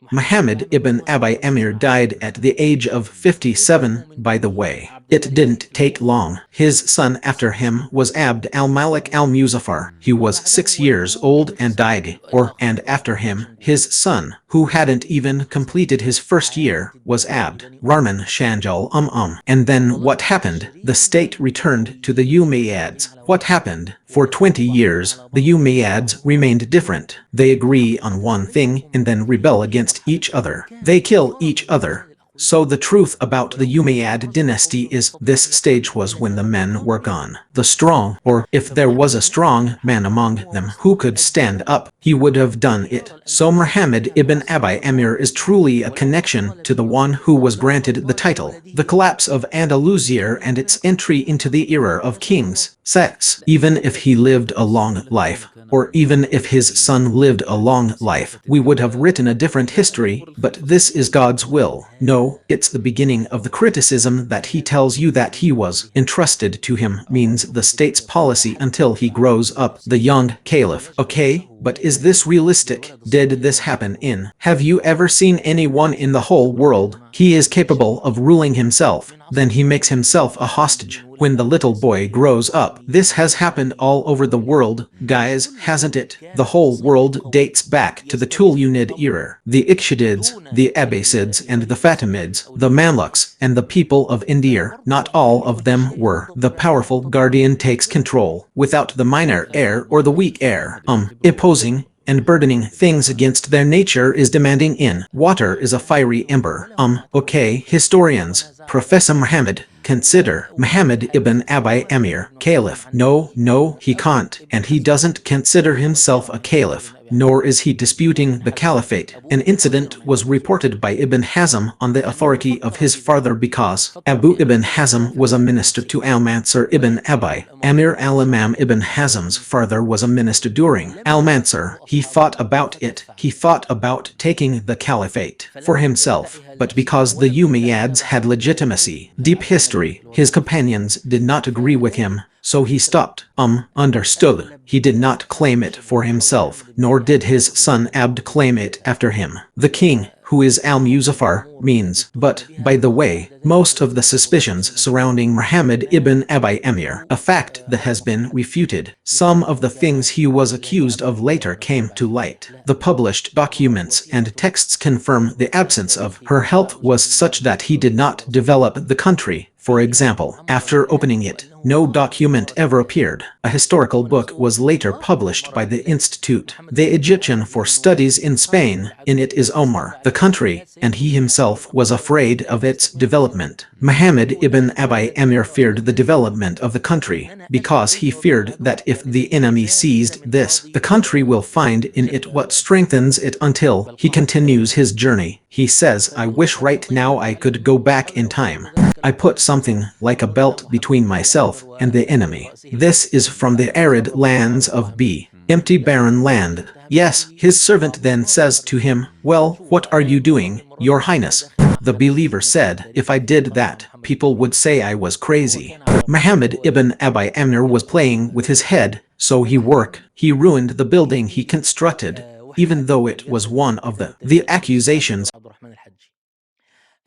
Muhammad ibn Abi Amir died at the age of 57, by the way. It didn't take long. His son after him was Abd al-Malik al-Muzaffar. He was 6 years old and died. And after him, his son, who hadn't even completed his first year, was Abd Rahman Shanjal And then what happened? The state returned to the Umayyads. What happened? For 20 years, the Umayyads remained different. They agree on one thing and then rebel against each other. They kill each other. So the truth about the Umayyad dynasty is this stage was when the men were gone. The strong, or if there was a strong man among them who could stand up, he would have done it. So Muhammad ibn Abi Amir is truly a connection to the one who was granted the title. The collapse of Andalusia and its entry into the era of kings, sects. Even if he lived a long life, or even if his son lived a long life, we would have written a different history, but this is God's will. No, it's the beginning of the criticism that he tells you that he was entrusted to him means the state's policy until he grows up, the young caliph. Okay, but is this realistic? Did this happen Have you ever seen anyone in the whole world? He is capable of ruling himself, then he makes himself a hostage. When the little boy grows up, this has happened all over the world, guys, hasn't it? The whole world dates back to the Tulunid era. The Ikhshidids, the Abbasids and the Fatimids, the Mamluks, and the people of India, not all of them were. The powerful guardian takes control, without the minor heir or the weak heir. Opposing and burdening things against their nature is demanding water is a fiery ember. Okay, historians, Professor Muhammad, consider Muhammad ibn Abi Amir, caliph. No, he can't, and he doesn't consider himself a caliph, nor is he disputing the caliphate. An incident was reported by Ibn Hazm on the authority of his father because Abu Ibn Hazm was a minister to Al-Mansur ibn Abi Amir. Al-Imam Ibn Hazm's father was a minister during Al-Mansur. He thought about it. He thought about taking the caliphate for himself, but because the Umayyads had legitimacy, deep history, his companions did not agree with him, so he stopped. Understood. He did not claim it for himself, nor did his son Abd claim it after him. The king, who is Al-Muzaffar, means. But, by the way, most of the suspicions surrounding Muhammad ibn Abi Amir, a fact that has been refuted. Some of the things he was accused of later came to light. The published documents and texts confirm the absence of her health was such that he did not develop the country. For example, after opening it, no document ever appeared. A historical book was later published by the Institute, the Egyptian for Studies in Spain. In it is Omar, the country, and he himself was afraid of its development. Muhammad ibn Abi Amir feared the development of the country, because he feared that if the enemy seized this, the country will find in it what strengthens it until he continues his journey. He says, I wish right now I could go back in time. I put something like a belt between myself and the enemy. This is from the arid lands of B. Empty barren land. Yes, his servant then says to him, well, what are you doing, your highness? The believer said, if I did that, people would say I was crazy. Muhammad ibn Abi Amir was playing with his head, so he ruined the building he constructed, even though it was one of the accusations.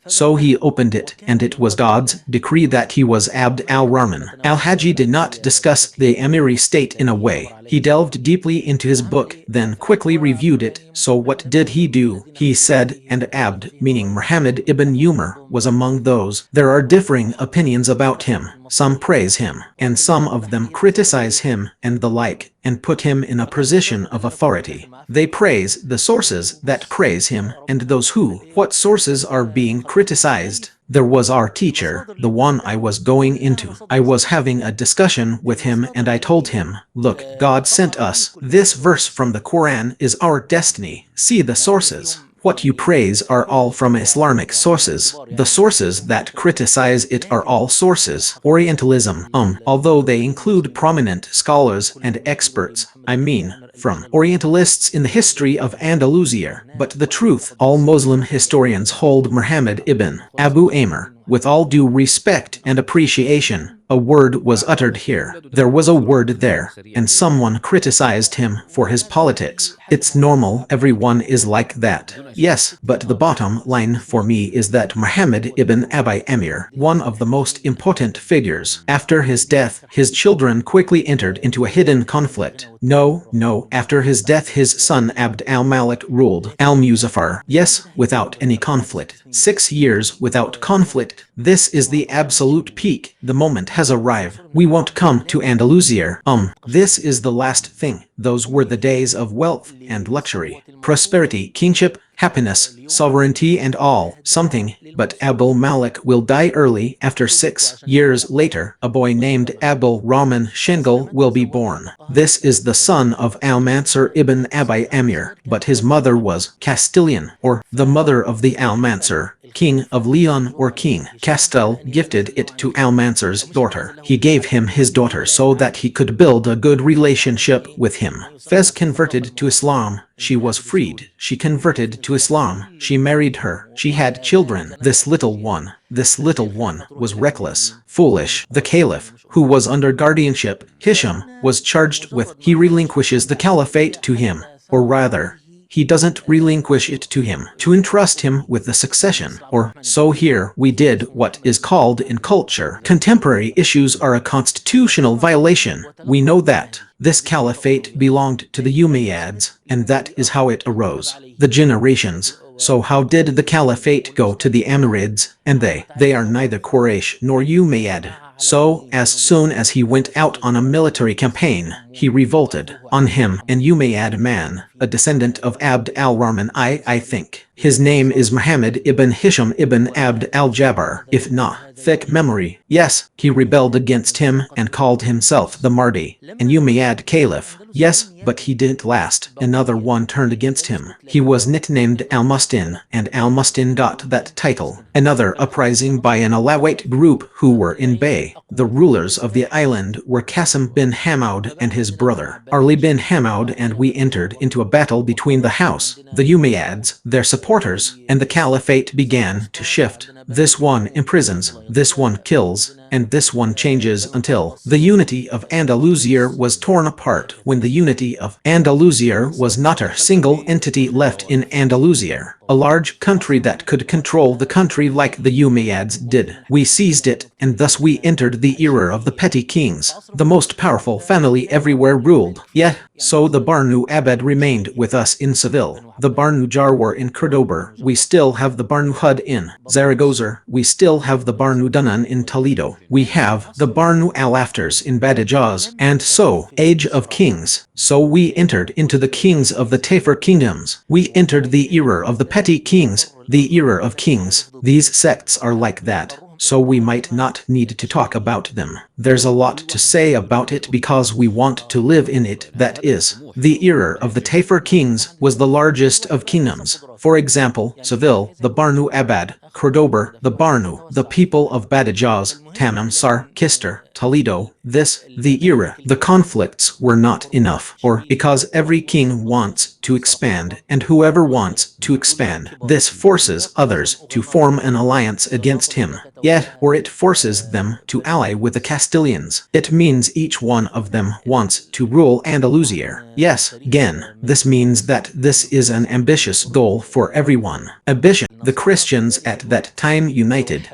So he opened it, and it was God's decree that he was Abd al-Rahman. Al-Hajji did not discuss the Emiri state in a way. He delved deeply into his book, then quickly reviewed it. So what did he do? He said, and Abd, meaning Muhammad ibn Umar, was among those. There are differing opinions about him. Some praise him, and some of them criticize him, and the like, and put him in a position of authority. They praise the sources that praise him, and those who, what sources are being criticized. There was our teacher, the one I was going into. I was having a discussion with him and I told him, look, God sent us. This verse from the Quran is our destiny. See the sources. What you praise are all from Islamic sources. The sources that criticize it are all sources. Orientalism, although they include prominent scholars and experts, I mean, from Orientalists in the history of Andalusia. But the truth, all Muslim historians hold Muhammad ibn Abu Amr. With all due respect and appreciation, a word was uttered here. There was a word there, and someone criticized him for his politics. It's normal, everyone is like that. Yes, but the bottom line for me is that Muhammad ibn Abi Amir, one of the most important figures, after his death, his children quickly entered into a hidden conflict. No, after his death his son Abd al-Malik ruled Al-Muzaffar. Yes, without any conflict. 6 years without conflict. This is the absolute peak. The moment has arrived. We won't come to Andalusia. This is the last thing. Those were the days of wealth and luxury, prosperity, kingship, happiness, sovereignty and all, something, but Abul Malik will die early. After 6 years later, a boy named Abul Rahman Shingal will be born. This is the son of Al-Mansur ibn Abi Amir, but his mother was Castilian, or the mother of the Al-Mansur, King of Leon or King. Castile gifted it to Al-Mansur's daughter. He gave him his daughter so that he could build a good relationship with him. Fez converted to Islam. She was freed. She converted to Islam. She married her. She had children. This little one was reckless, foolish. The caliph, who was under guardianship, Hisham, was charged with, he relinquishes the caliphate to him, or rather, he doesn't relinquish it to him, to entrust him with the succession, or so here we did what is called in culture. Contemporary issues are a constitutional violation. We know that. This caliphate belonged to the Umayyads, and that is how it arose. The generations. So how did the caliphate go to the Amirids? And they are neither Quraysh nor Umayyad. So, as soon as he went out on a military campaign, he revolted on him, an Umayyad man, a descendant of Abd al-Rahman I think. His name is Muhammad ibn Hisham ibn Abd al-Jabbar. If not, thick memory. Yes, he rebelled against him and called himself the Mahdi, an Umayyad caliph. Yes, but he didn't last. Another one turned against him. He was nicknamed Al-Mustin, and Al-Mustin got that title. Another uprising by an Alawite group who were in Bay. The rulers of the island were Qasim bin Hamad and his brother, Ali bin Hamad, and we entered into a battle between the house, the Umayyads, their supporters, and the caliphate began to shift. This one imprisons, this one kills, and this one changes until the unity of Andalusia was torn apart when the unity of Andalusia was not a single entity left in Andalusia, a large country that could control the country like the Umayyads did. We seized it, and thus we entered the era of the petty kings. The most powerful family everywhere ruled. Yet, so the Banu Abad remained with us in Seville. The Banu Jarwar in Cordoba. We still have the Banu Hud in Zaragoza. We still have the Banu Danan in Toledo. We have the Banu Al-Aftars in Badajoz. And so, Age of Kings. So we entered into the kings of the Tafur kingdoms. We entered the era of the petty kings, the era of kings. These sects are like that, so we might not need to talk about them. There's a lot to say about it because we want to live in it. That is, the era of the Tafur kings was the largest of kingdoms. For example, Seville, the Banu Abad, Cordoba, the Banu, the people of Badajoz, Tamim Sar, Kister, Toledo, the era. The conflicts were not enough, or because every king wants to expand, and whoever wants to expand, this forces others to form an alliance against him. Yet, or it forces them to ally with the Castilians. It means each one of them wants to rule Andalusia. Yes, again, this means that this is an ambitious goal for everyone. Ambition. The Christians at that time united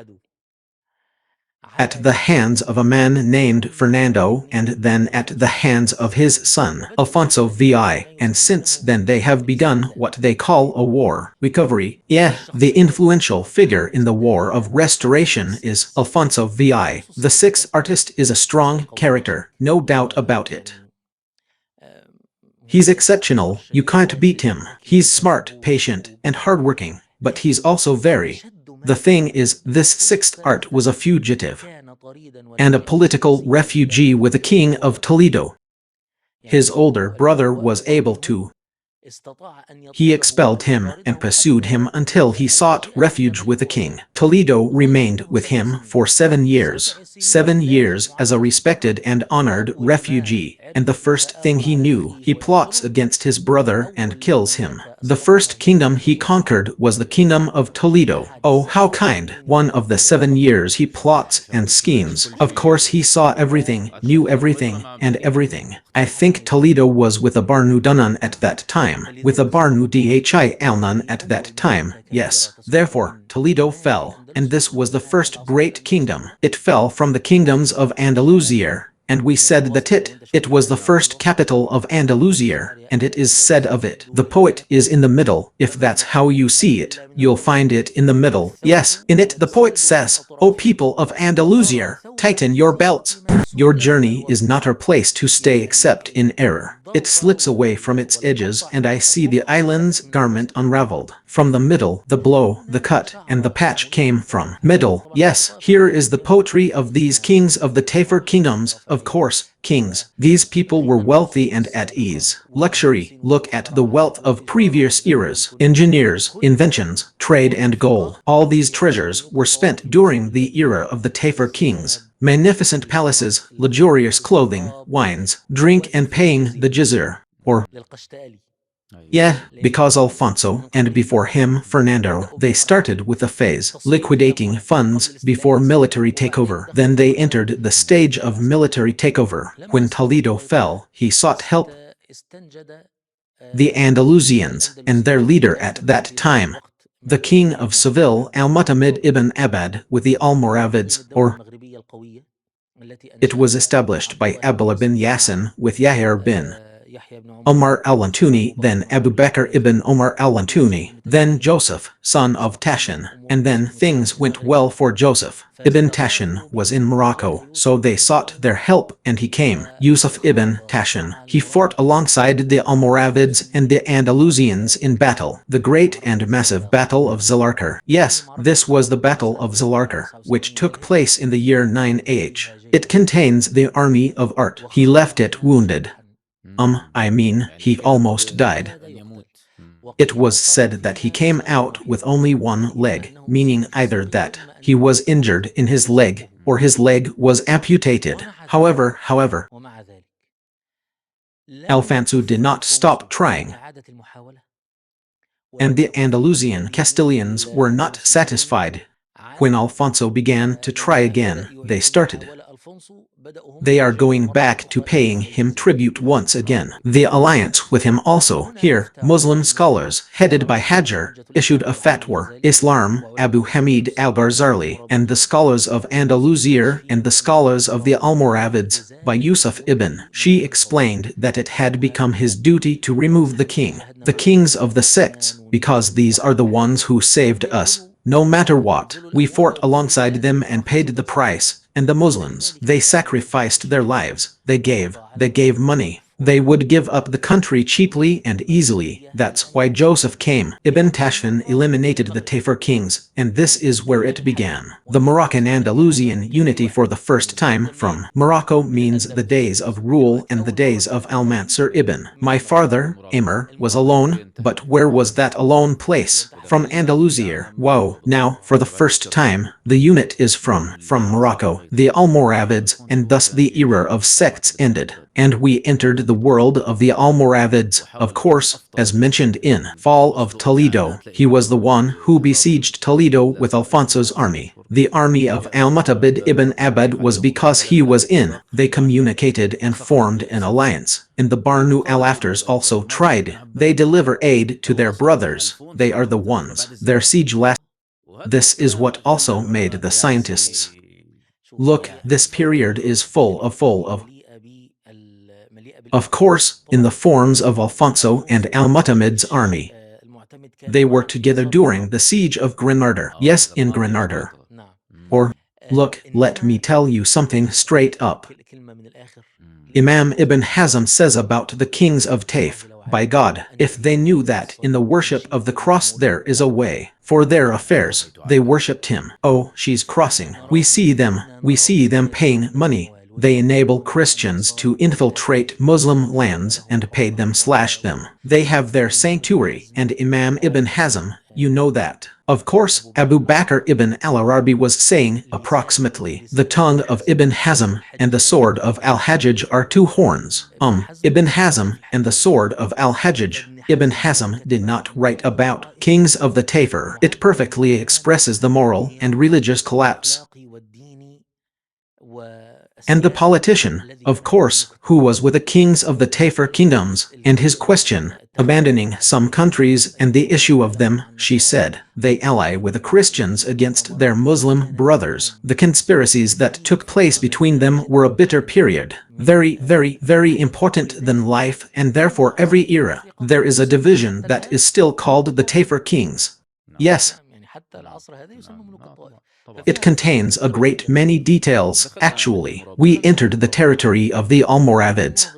at the hands of a man named Fernando, and then at the hands of his son, Alfonso VI, and since then they have begun what they call a war recovery. Yeah, the influential figure in the War of Restoration is Alfonso VI. The sixth artist is a strong character, no doubt about it. He's exceptional, you can't beat him. He's smart, patient, and hardworking, but he's also very. The thing is, this sixth art was a fugitive and a political refugee with the king of Toledo. His older brother was able to. He expelled him and pursued him until he sought refuge with the king. Toledo remained with him for 7 years. 7 years as a respected and honored refugee, and the first thing he knew, he plots against his brother and kills him. The first kingdom he conquered was the kingdom of Toledo. Oh, how kind! One of the 7 years he plots and schemes. Of course he saw everything, knew everything, and everything. I think Toledo was with a Banu Danan at that time, with a Banu Dhi Alnan at that time, yes. Therefore, Toledo fell, and this was the first great kingdom. It fell from the kingdoms of Andalusia, and we said that it was the first capital of Andalusia, and it is said of it. The poet is in the middle. If that's how you see it, you'll find it in the middle. Yes, in it the poet says, "O people of Andalusia, tighten your belts. Your journey is not a place to stay except in error." It slips away from its edges, and I see the island's garment unraveled. From the middle, the blow, the cut, and the patch came from. Middle, yes, here is the poetry of these kings of the Tafur kingdoms, of course, kings. These people were wealthy and at ease. Luxury, look at the wealth of previous eras. Engineers, inventions, trade and gold. All these treasures were spent during the era of the Tafur kings. Magnificent palaces, luxurious clothing, wines, drink and paying the jizr, or yeah, because Alfonso, and before him Fernando, they started with a phase, liquidating funds before military takeover. Then they entered the stage of military takeover. When Toledo fell, he sought help. The Andalusians, and their leader at that time, the king of Seville, Al-Mu'tamid ibn Abad, with the Almoravids, or it was established by Abdullah bin Yasin with Yahya bin Omar al-Antuni, then Abu Bakr ibn Omar al-Antuni, then Joseph, son of Tashin, and then things went well for Joseph. Ibn Tashin was in Morocco, so they sought their help and he came. Yusuf ibn Tashin, he fought alongside the Almoravids and the Andalusians in battle, the great and massive Battle of Zalarkar. Yes, this was the Battle of Zalarkar, which took place in the year 9AH. It contains the army of Art. He left it wounded. He almost died. It was said that he came out with only one leg, meaning either that he was injured in his leg, or his leg was amputated. However, Alfonso did not stop trying, and the Andalusian Castilians were not satisfied. When Alfonso began to try again, they started. They are going back to paying him tribute once again. The alliance with him also. Here, Muslim scholars, headed by Hajar, issued a fatwa. Islam, Abu Hamid al-Barzali, and the scholars of Andalusia and the scholars of the Almoravids, by Yusuf ibn. She explained that it had become his duty to remove the kings of the sects, because these are the ones who saved us. No matter what, we fought alongside them and paid the price. And the Muslims, they sacrificed their lives, they gave money. They would give up the country cheaply and easily. That's why Joseph came. Ibn Tashfin eliminated the Tafur kings, and this is where it began. The Moroccan-Andalusian unity for the first time from Morocco means the days of rule and the days of Al-Mansur ibn. My father, Amr, was alone, but where was that alone place? From Andalusia. Wow. Now, for the first time, the unit is from Morocco, the Almoravids, and thus the era of sects ended. And we entered the world of the Almoravids, of course, as mentioned in Fall of Toledo. He was the one who besieged Toledo with Alfonso's army. The army of Al-Mutabid ibn Abad was because he was in. They communicated and formed an alliance. And the Barnu al-Aftars also tried. They deliver aid to their brothers. They are the ones. Their siege lasted. This is what also made the scientists. Look, this period is full of course, in the forms of Alfonso and Al-Mutamid's army. They were together during the siege of Granada. Yes, in Granada. Or, look, let me tell you something straight up. Imam Ibn Hazm says about the kings of Taif, by God, if they knew that in the worship of the cross there is a way for their affairs, they worshipped him. Oh, she's crossing. We see them paying money. They enable Christians to infiltrate Muslim lands and pay them /them. They have their sanctuary, and Imam Ibn Hazm, you know that. Of course, Abu Bakr ibn al-Arabi was saying, approximately, the tongue of Ibn Hazm and the sword of al-Hajjaj are two horns. Ibn Hazm and the sword of al-Hajjaj. Ibn Hazm did not write about kings of the Tafur. It perfectly expresses the moral and religious collapse. And the politician, of course, who was with the kings of the Tafur kingdoms, and his question, abandoning some countries and the issue of them, she said, they ally with the Christians against their Muslim brothers. The conspiracies that took place between them were a bitter period, very important than life, and therefore every era. There is a division that is still called the Tafur kings. Yes. It contains a great many details. Actually, we entered the territory of the Almoravids.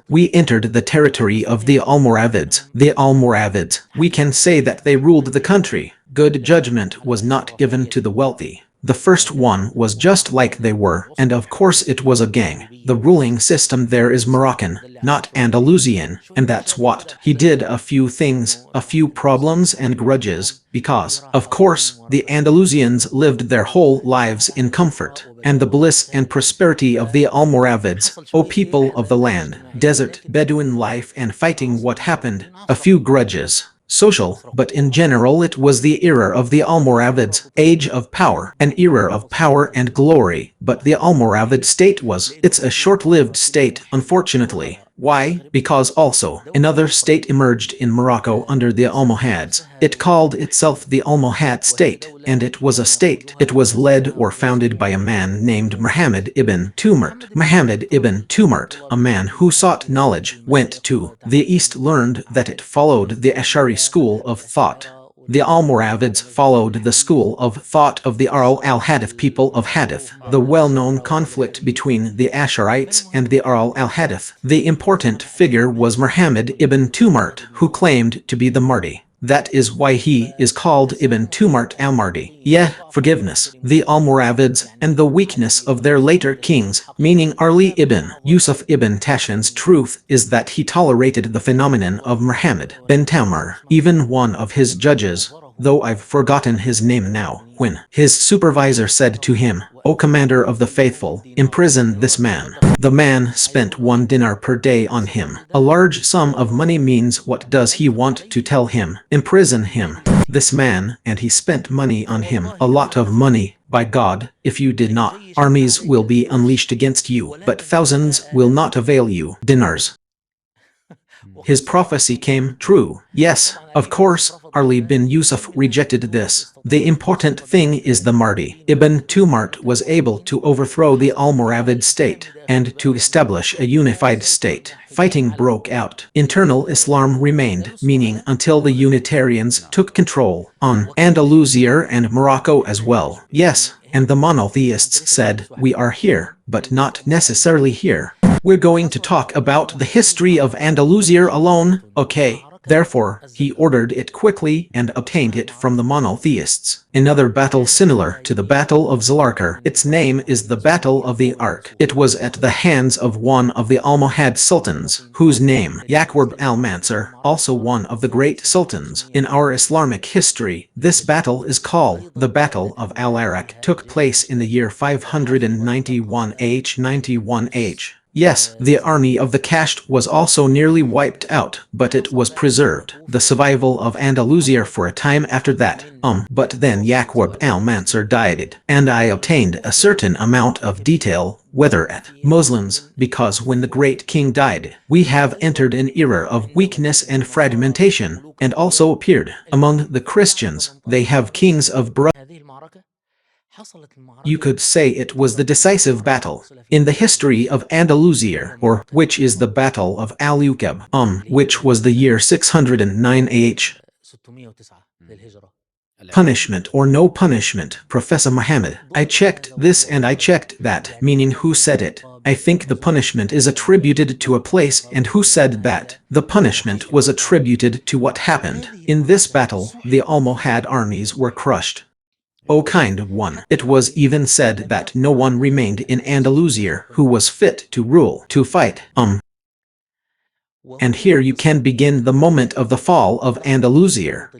The Almoravids, we can say that they ruled the country. Good judgment was not given to the wealthy. The first one was just like they were, and of course it was a gang. The ruling system there is Moroccan, not Andalusian, and that's what he did. A few things, a few problems and grudges, because, of course, the Andalusians lived their whole lives in comfort, and the bliss and prosperity of the Almoravids, O people of the land, desert, Bedouin life and fighting. What happened? A few grudges. Social, but in general it was the era of the Almoravids, age of power, an era of power and glory, but the Almoravid state it's a short-lived state, unfortunately. Why? Because also, another state emerged in Morocco under the Almohads. It called itself the Almohad state, and it was a state. It was led or founded by a man named Muhammad ibn Tumart. Muhammad ibn Tumart, a man who sought knowledge, went to the east, learned that it followed the Ash'ari school of thought. The Almoravids followed the school of thought of the Aral al-Hadith people of Hadith, the well-known conflict between the Ash'arites and the Aral al-Hadith. The important figure was Muhammad ibn Tumart, who claimed to be the Mahdi. That is why he is called Ibn Tumart al-Mahdi. Forgiveness. The Almoravids and the weakness of their later kings, meaning Ali ibn Yusuf ibn Tashin's truth is that he tolerated the phenomenon of Muhammad bin Tamar, even one of his judges, though I've forgotten his name now, when his supervisor said to him, O commander of the faithful, imprison this man. The man spent 1 dinar per day on him. A large sum of money means what does he want to tell him? Imprison him. this man, and he spent money on him, a lot of money. By God, if you did not, armies will be unleashed against you, but thousands will not avail you. Dinars. His prophecy came true. Yes, of course, Ali bin Yusuf rejected this. The important thing is the Mahdi. Ibn Tumart was able to overthrow the Almoravid state and to establish a unified state. Fighting broke out. Internal Islam remained, meaning until the Unitarians took control on Andalusia and Morocco as well. Yes, and the monotheists said, we are here, but not necessarily here. We're going to talk about the history of Andalusia alone, okay? Therefore, he ordered it quickly and obtained it from the monotheists. Another battle similar to the Battle of Zalarkar. Its name is the Battle of the Ark. It was at the hands of one of the Almohad sultans, whose name, Yaqub al-Mansur, also one of the great sultans. In our Islamic history, this battle is called the Battle of Al-Arak. Took place in the year 591 H. Yes, the army of the Kasht was also nearly wiped out, but it was preserved. The survival of Andalusia for a time after that. But then Yaqub al-Mansur died, and I obtained a certain amount of detail, whether at Muslims, because when the great king died, we have entered an era of weakness and fragmentation, and also appeared among the Christians. They have kings of You could say it was the decisive battle in the history of Andalusia, or which is the Battle of Al-Uqab, which was the year 609 AH. Punishment or no punishment, Professor Muhammad. I checked this and I checked that, meaning who said it. I think the punishment is attributed to a place, and who said that the punishment was attributed to what happened. In this battle, the Almohad armies were crushed. Oh kind one. It was even said that no one remained in Andalusia who was fit to rule, to fight. And here you can begin the moment of the fall of Andalusia.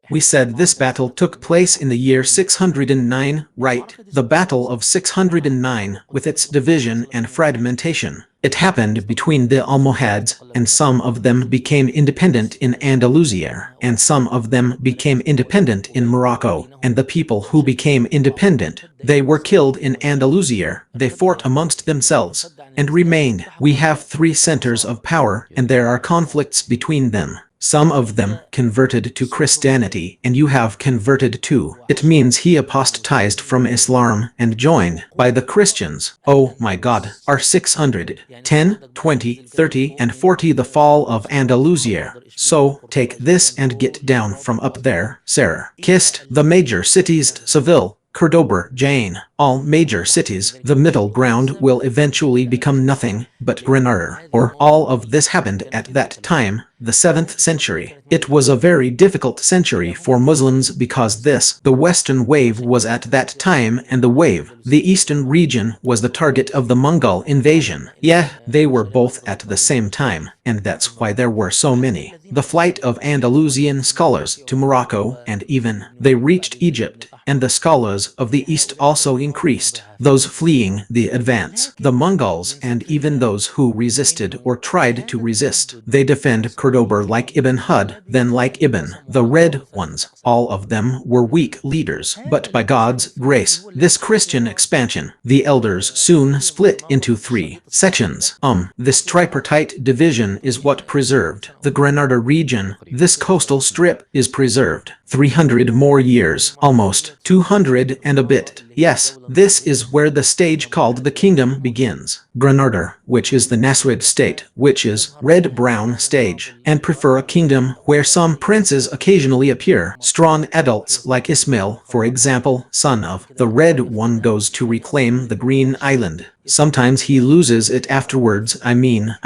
We said this battle took place in the year 609, right? The Battle of 609, with its division and fragmentation. It happened between the Almohads, and some of them became independent in Andalusia, and some of them became independent in Morocco, and the people who became independent, they were killed in Andalusia. They fought amongst themselves, and remained. We have three centers of power, and there are conflicts between them. Some of them converted to Christianity, and you have converted too. It means he apostatized from Islam and joined by the Christians. Oh my God, are 610, 20, 30, and 40 the fall of Andalusia. So, take this and get down from up there, Sarah. Kissed the major cities, Seville, Cordoba, Jaén, all major cities. The middle ground will eventually become nothing but Granada. Or all of this happened at that time, the 7th century. It was a very difficult century for Muslims because the western wave was at that time, and the eastern region was the target of the Mongol invasion. Yeah, they were both at the same time, and that's why there were so many. The flight of Andalusian scholars to Morocco, and even they reached Egypt, and the scholars of the east also increased. Those fleeing the advance, the Mongols, and even those who resisted or tried to resist. They defend Cordoba like Ibn Hud, then like Ibn, the Red Ones. All of them were weak leaders, but by God's grace, this Christian expansion, the elders soon split into three sections. This tripartite division is what preserved the Granada region. This coastal strip is preserved. 300 more years, almost 200 and a bit. Yes, this is where the stage called the kingdom begins. Granada, which is the Nasrid state, which is red-brown stage, and prefer a kingdom where some princes occasionally appear. Strong adults like Ismail, for example, son of the Red One, goes to reclaim the Green Island. Sometimes he loses it afterwards. I mean,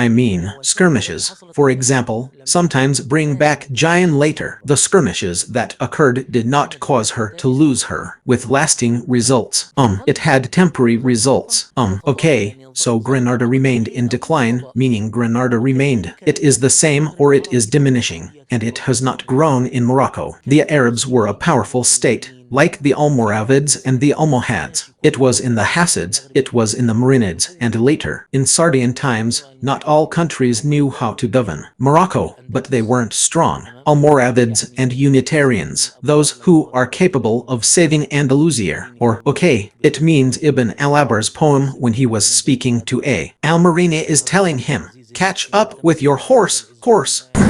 skirmishes. For example, sometimes bring back Jaén later. The skirmishes that occurred did not cause her to lose her, with lasting results. It had temporary results. Okay, so Granada remained in decline, meaning Granada remained. It is the same or it is diminishing, and it has not grown in Morocco. The Arabs were a powerful state, like the Almoravids and the Almohads. It was in the Hassids, it was in the Marinids, and later, in Sardian times, not all countries knew how to govern Morocco, but they weren't strong. Almoravids and Unitarians, those who are capable of saving Andalusia, or, okay, it means Ibn al-Abar's poem when he was speaking to Al-Marini is telling him, catch up with your horse.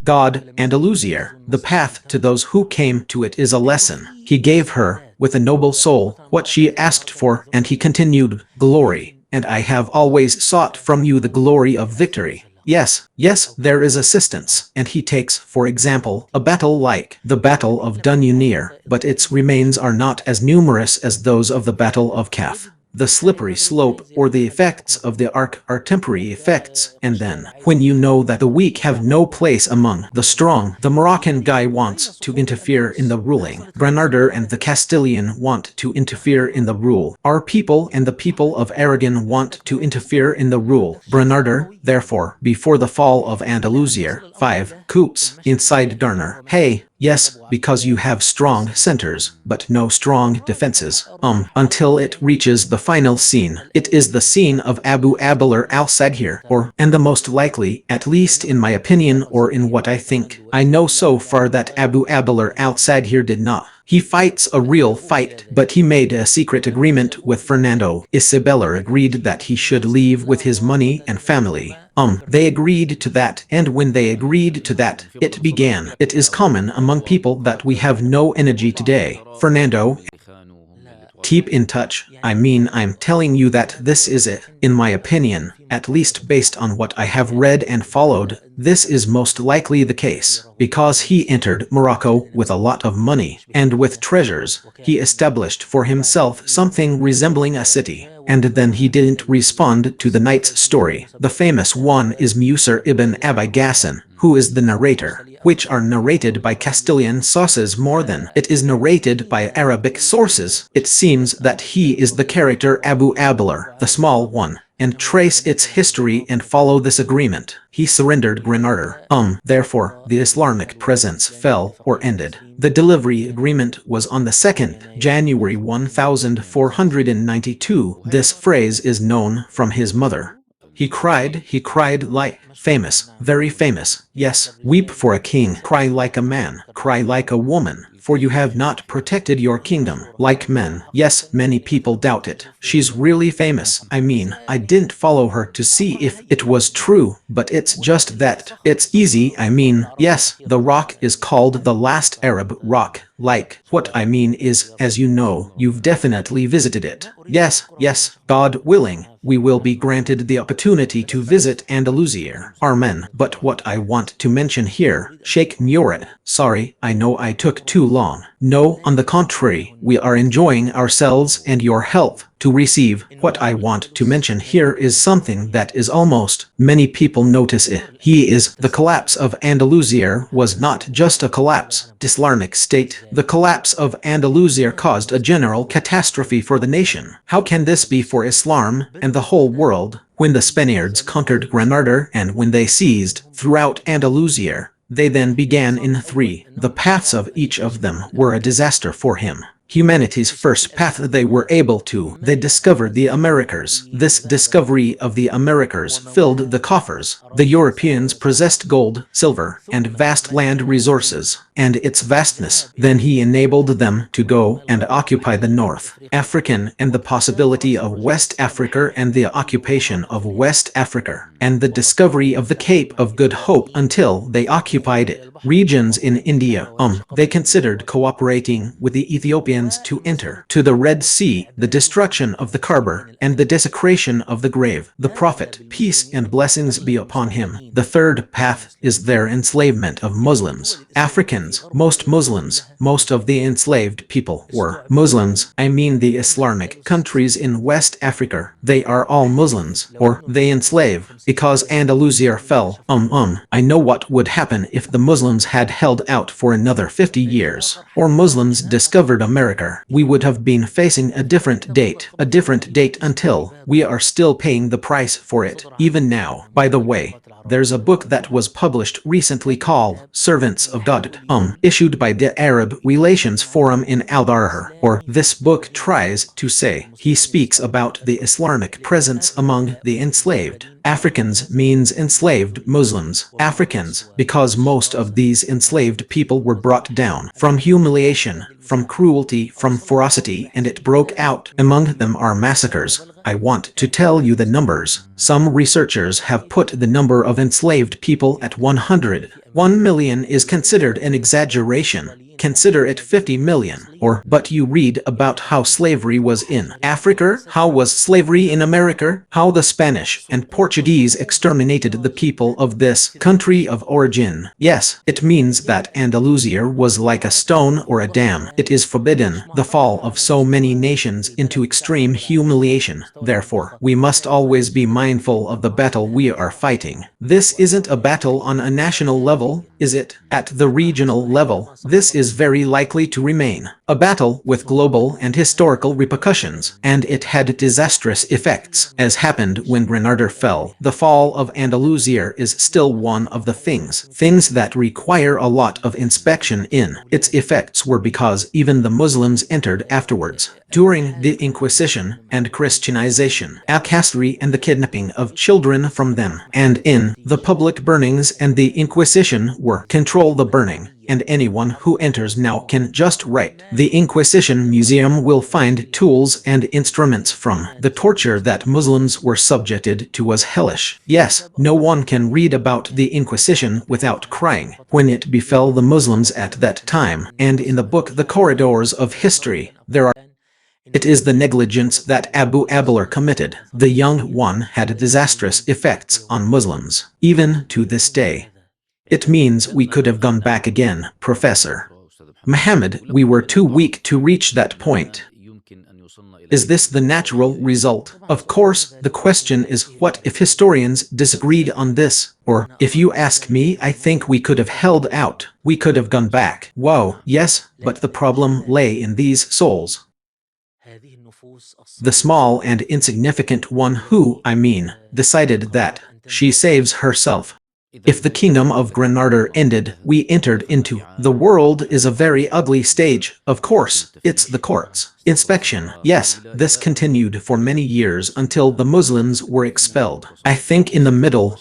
God, Andalusia, the path to those who came to it is a lesson. He gave her, with a noble soul, what she asked for, and he continued, glory, and I have always sought from you the glory of victory. Yes, there is assistance, and he takes, for example, a battle like the Battle of Dununir, but its remains are not as numerous as those of the Battle of Kaf. The slippery slope or the effects of the arc are temporary effects, and then, when you know that the weak have no place among the strong, the Moroccan guy wants to interfere in the ruling. Granada and the Castilian want to interfere in the rule. Our people and the people of Aragon want to interfere in the rule. Granada, therefore, before the fall of Andalusia, 5 coups inside Darna. Hey, yes, because you have strong centers, but no strong defenses. Until it reaches the final scene. It is the scene of Abu Abdullah al-Sadhir, and the most likely, at least in my opinion or in what I think. I know so far that Abu Abdullah al-Sadhir did not. He fights a real fight, but he made a secret agreement with Fernando. Isabella agreed that he should leave with his money and family. They agreed to that, and when they agreed to that, it began. It is common among people that we have no energy today. Fernando, keep in touch. I'm telling you that this is it. In my opinion, at least based on what I have read and followed, this is most likely the case. Because he entered Morocco with a lot of money, and with treasures, he established for himself something resembling a city. And then he didn't respond to the knight's story. The famous one is Musar ibn Abi Ghassan, who is the narrator, which are narrated by Castilian sources more than it is narrated by Arabic sources. It seems that he is the character Abu Abdullah, the small one, and trace its history and follow this agreement. He surrendered Granada. Therefore, the Islamic presence fell or ended. The delivery agreement was on the 2nd January 1492. This phrase is known from his mother. He cried like famous, very famous. Yes, weep for a king, cry like a man, cry like a woman, for you have not protected your kingdom like men. Yes, many people doubt it. She's really famous. I didn't follow her to see if it was true, but it's just that. It's easy. Yes, the rock is called the last Arab rock. Like, what I mean is, as you know, you've definitely visited it. Yes, God willing, we will be granted the opportunity to visit Andalusia. Amen. But what I want to mention here, Sheikh Murad, sorry, I know I took too long. No, on the contrary, we are enjoying ourselves and your health to receive. What I want to mention here is something that is almost, many people notice it. The collapse of Andalusia was not just a collapse. Islamic State, the collapse of Andalusia caused a general catastrophe for the nation. How can this be for Islam and the whole world? When the Spaniards conquered Granada and when they seized throughout Andalusia, they then began in 3. The paths of each of them were a disaster for him. Humanity's first path they discovered the Americas. This discovery of the Americas filled the coffers. The Europeans possessed gold, silver, and vast land resources, and its vastness. Then he enabled them to go and occupy the North African and the possibility of West Africa and the occupation of West Africa, and the discovery of the Cape of Good Hope until they occupied it. Regions in India. They considered cooperating with the Ethiopians to enter to the Red Sea, the destruction of the Khyber, and the desecration of the grave. The Prophet, peace and blessings be upon him. The third path is their enslavement of Muslims. Africans, most of the enslaved people were Muslims. The Islamic countries in West Africa. They are all Muslims, or they enslave, because Andalusia fell. I know what would happen if the Muslims had held out for another 50 years, or Muslims discovered America. We would have been facing a different date until we are still paying the price for it, even now. By the way, There's a book that was published recently called Servants of God, issued by the Arab Relations Forum in Al-Andalus, or this book tries to say. He speaks about the Islamic presence among the enslaved. Africans means enslaved Muslims. Africans, because most of these enslaved people were brought down from humiliation, from cruelty, from ferocity, and it broke out. Among them are massacres. I want to tell you the numbers. Some researchers have put the number of enslaved people at 100. 1 million is considered an exaggeration. Consider it 50 million. But you read about how slavery was in Africa, how was slavery in America, how the Spanish and Portuguese exterminated the people of this country of origin. Yes, it means that Andalusia was like a stone or a dam. It is forbidden, the fall of so many nations into extreme humiliation. Therefore, we must always be mindful of the battle we are fighting. This isn't a battle on a national level, is it? At the regional level, this is very likely to remain a battle with global and historical repercussions, and it had disastrous effects, as happened when Granada fell. The fall of Andalusia is still one of the things that require a lot of inspection in. Its effects were because even the Muslims entered afterwards. During the Inquisition and Christianization, Al-Castry and the kidnapping of children from them, and in the public burnings and the Inquisition were control the burning, and anyone who enters now can just write. The Inquisition Museum will find tools and instruments from the torture that Muslims were subjected to was hellish. Yes, no one can read about the Inquisition without crying when it befell the Muslims at that time, and in the book The Corridors of History, there are it is the negligence that Abu Abdullah committed. The young one had disastrous effects on Muslims, even to this day. It means we could have gone back again, Professor Muhammad. We were too weak to reach that point. Is this the natural result? Of course, the question is what if historians disagreed on this? Or, if you ask me, I think we could have held out. We could have gone back. Whoa, yes, but the problem lay in these souls. The small and insignificant one who, decided that she saves herself. If the kingdom of Granada ended, we entered into. The world is a very ugly stage, of course, it's the courts. Inspection, yes, this continued for many years until the Muslims were expelled. I think in the middle.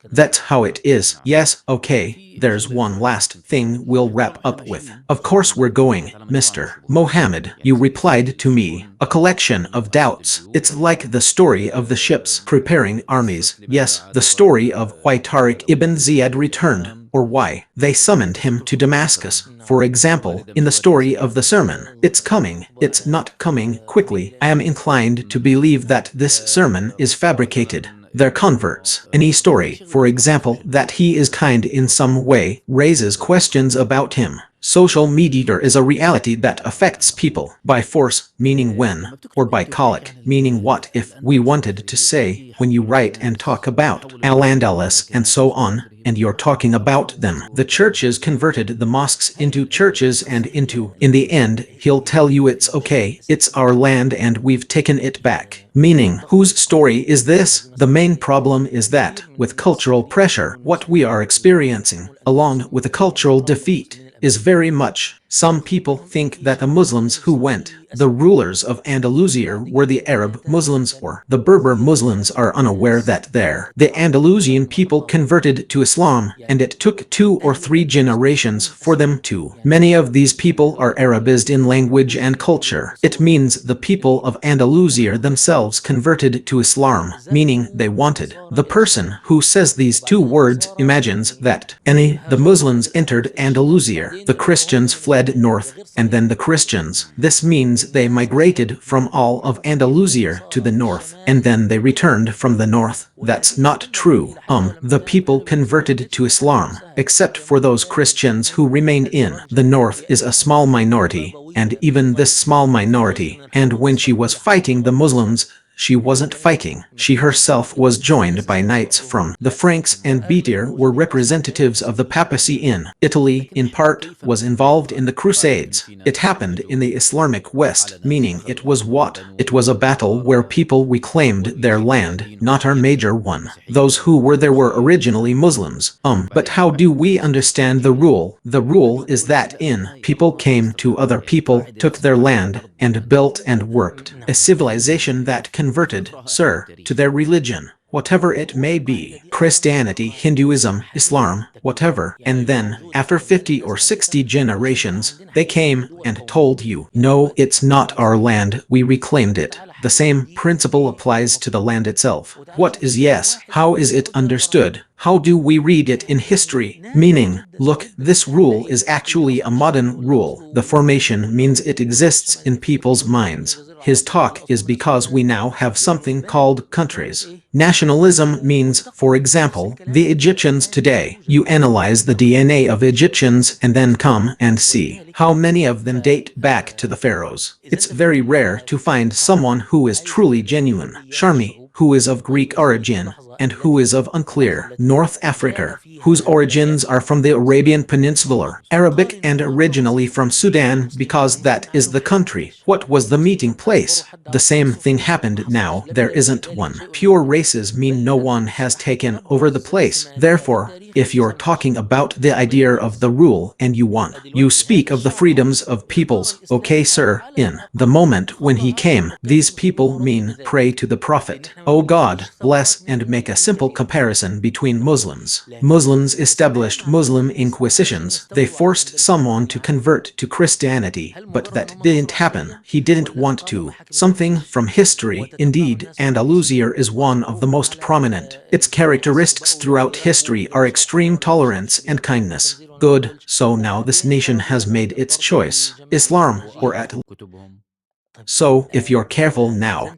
That's how it is. Yes, okay, there's one last thing we'll wrap up with. Of course we're going, Mr. Mohammed, you replied to me. A collection of doubts. It's like the story of the ships preparing armies. Yes, the story of why Tariq ibn Ziyad returned, or why they summoned him to Damascus. For example, in the story of the sermon, it's coming, it's not coming quickly. I am inclined to believe that this sermon is fabricated. Their converts. Any story, for example, that he is kind in some way, raises questions about him. Social media is a reality that affects people by force, meaning when, or by colic, meaning what. If we wanted to say, when you write and talk about Al-Andalus and so on, and you're talking about them. The churches converted the mosques into churches and into, in the end, he'll tell you it's okay, it's our land and we've taken it back. Meaning, whose story is this? The main problem is that, with cultural pressure, what we are experiencing, along with a cultural defeat, is very much. Some people think that the Muslims who went, the rulers of Andalusia, were the Arab Muslims, or the Berber Muslims are unaware that the Andalusian people converted to Islam, and it took 2 or 3 generations for them to. Many of these people are Arabized in language and culture. It means the people of Andalusia themselves converted to Islam, meaning they wanted. The person who says these 2 words imagines that the Muslims entered Andalusia, the Christians fled north, and then the Christians. This means they migrated from all of Andalusia to the north, and then they returned from the north. That's not true. The people converted to Islam, except for those Christians who remained in the north is a small minority, and even this small minority, and when she was fighting the Muslims, she wasn't fighting. She herself was joined by knights from the Franks, and Betir were representatives of the papacy in Italy, in part, was involved in the Crusades. It happened in the Islamic West, meaning it was what? It was a battle where people reclaimed their land, not our major one. Those who were there were originally Muslims. But how do we understand the rule? The rule is that people came to other people, took their land, and built and worked. A civilization that converted, sir, to their religion, whatever it may be, Christianity, Hinduism, Islam, whatever, and then, after 50 or 60 generations, they came and told you, no, it's not our land, we reclaimed it. The same principle applies to the land itself. What is yes? How is it understood? How do we read it in history? Meaning, look, this rule is actually a modern rule. The formation means it exists in people's minds. His talk is because we now have something called countries. Nationalism means, for example, the Egyptians today. You analyze the DNA of Egyptians and then come and see how many of them date back to the pharaohs. It's very rare to find someone who is truly genuine. Charmi, who is of Greek origin, and who is of unclear North Africa, whose origins are from the Arabian Peninsula, Arabic, and originally from Sudan, because that is the country. What was the meeting place? The same thing happened now. There isn't one. Pure races mean no one has taken over the place. Therefore, if you're talking about the idea of the rule and you speak of the freedoms of peoples, okay sir, in the moment when he came, these people mean pray to the Prophet. Oh God, bless and make a simple comparison between Muslims. Muslims established Muslim inquisitions. They forced someone to convert to Christianity, but that didn't happen. He didn't want to. Something from history. Indeed, Andalusia is one of the most prominent. Its characteristics throughout history are extreme tolerance and kindness. Good, so now this nation has made its choice. Islam, or at so, if you're careful now.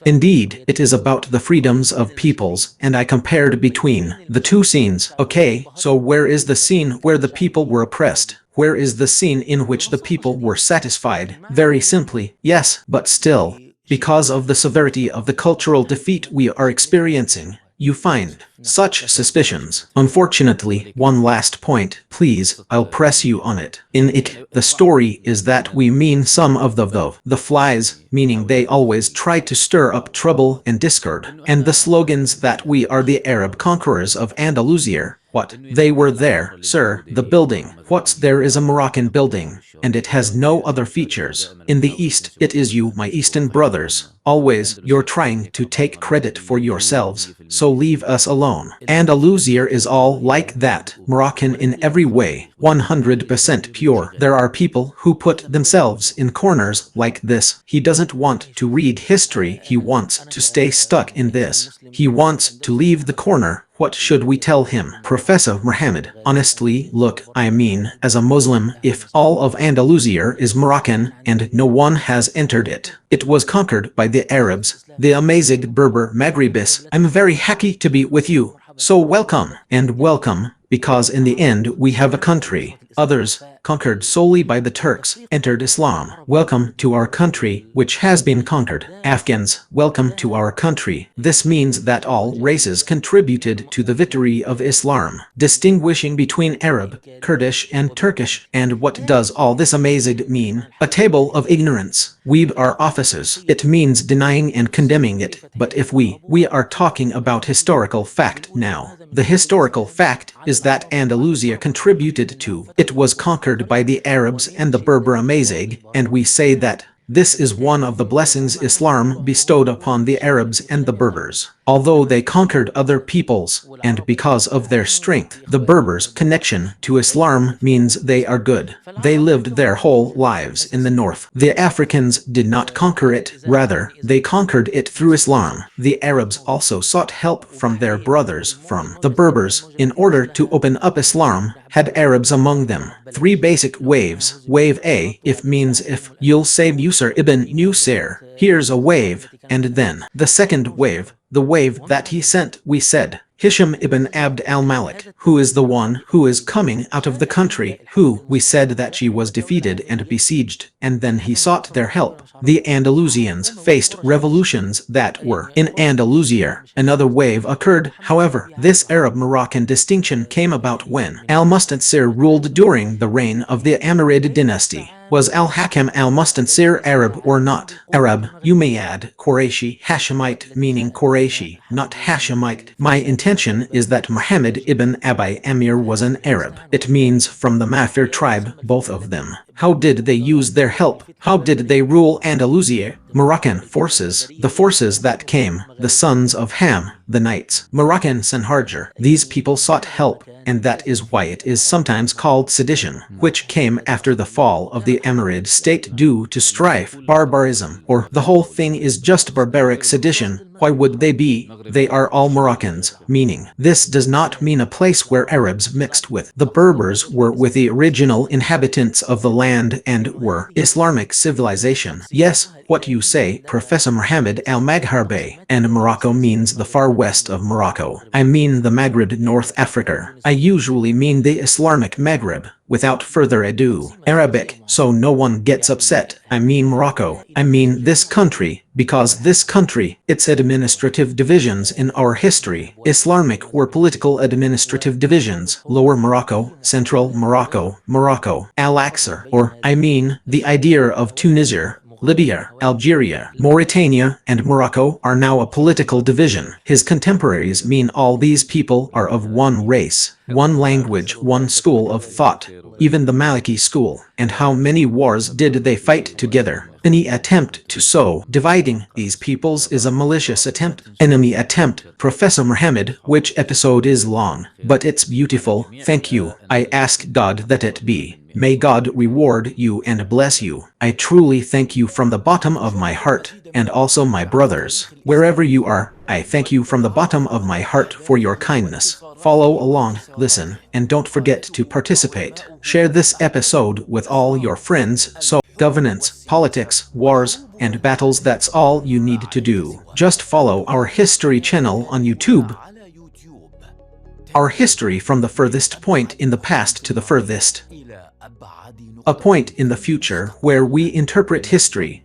Indeed, it is about the freedoms of peoples, and I compared between the two scenes. Okay, so where is the scene where the people were oppressed? Where is the scene in which the people were satisfied? Very simply, yes, but still, because of the severity of the cultural defeat we are experiencing, you find such suspicions. Unfortunately, one last point, please, I'll press you on it. In it, the story is that we mean some of the flies, meaning they always try to stir up trouble and discord, and the slogans that we are the Arab conquerors of Andalusia. What? They were there, sir, the building. What's there is a Moroccan building, and it has no other features. In the East, it is you, my Eastern brothers. Always, you're trying to take credit for yourselves, so leave us alone. Andalusia is all like that, Moroccan in every way, 100% pure. There are people who put themselves in corners like this. He doesn't want to read history, he wants to stay stuck in this. He wants to leave the corner. What should we tell him? Professor Muhammad, honestly, look, I mean, as a Muslim, if all of Andalusia is Moroccan and no one has entered it, it was conquered by the Arabs, the amazing Berber Maghribis. I'm very happy to be with you. So welcome, and welcome, because in the end we have a country. Others, conquered solely by the Turks, entered Islam. Welcome to our country, which has been conquered. Afghans, welcome to our country. This means that all races contributed to the victory of Islam, distinguishing between Arab, Kurdish, and Turkish. And what does all this amazing mean? A table of ignorance. We are officers. It means denying and condemning it. But if we are talking about historical fact now. The historical fact is that Andalusia contributed to. It was conquered by the Arabs and the Berber Amazigh, and we say that this is one of the blessings Islam bestowed upon the Arabs and the Berbers. Although they conquered other peoples, and because of their strength, the Berbers' connection to Islam means they are good. They lived their whole lives in the north. The Africans did not conquer it, rather, they conquered it through Islam. The Arabs also sought help from their brothers from the Berbers in order to open up Islam, had Arabs among them. 3 basic waves. Wave A, if means if, you'll say Yusr ibn Nusayr. Here's a wave, and then the second wave, the wave that he sent, we said. Hisham ibn Abd al-Malik, who is the one who is coming out of the country, who we said that she was defeated and besieged, and then he sought their help. The Andalusians faced revolutions that were in Andalusia. Another wave occurred, however. This Arab-Moroccan distinction came about when Al-Mustansir ruled during the reign of the Amirid dynasty. Was Al-Hakam al-Mustansir Arab or not? Arab, you may add, Qurayshi, Hashemite, meaning Qurayshi, not Hashemite. My intention is that Muhammad ibn Abi Amir was an Arab. It means from the Mafir tribe, both of them. How did they use their help? How did they rule Andalusia? Moroccan forces, the forces that came, the sons of Ham, the knights, Moroccan Sanharjar. These people sought help, and that is why it is sometimes called sedition, which came after the fall of the Amirid state due to strife, barbarism, or the whole thing is just barbaric sedition. Why would they be? They are all Moroccans, meaning this does not mean a place where Arabs mixed with the Berbers were with the original inhabitants of the land and were Islamic civilization. Yes, what you say, Professor Muhammad al-Magharbi, and Morocco means the far west of Morocco. I mean the Maghreb, North Africa. I usually mean the Islamic Maghreb. Without further ado, Arabic, so no one gets upset. I mean Morocco. I mean this country, because this country, its administrative divisions in our history, Islamic were political administrative divisions, Lower Morocco, Central Morocco, Morocco, Al-Aqsa, or, I mean, the idea of Tunisia, Libya, Algeria, Mauritania, and Morocco are now a political division. His contemporaries mean all these people are of one race, one language, one school of thought, even the Maliki school. And how many wars did they fight together? Any attempt to sow dividing these peoples is a malicious attempt. Enemy attempt. Professor Muhammad, which episode is long, but it's beautiful. Thank you. I ask God that it be. May God reward you and bless you. I truly thank you from the bottom of my heart, and also my brothers. Wherever you are, I thank you from the bottom of my heart for your kindness. Follow along, listen, and don't forget to participate. Share this episode with all your friends. So, governance, politics, wars, and battles, that's all you need to do. Just follow our history channel on YouTube. Our history from the furthest point in the past to the furthest. A point in the future where we interpret history.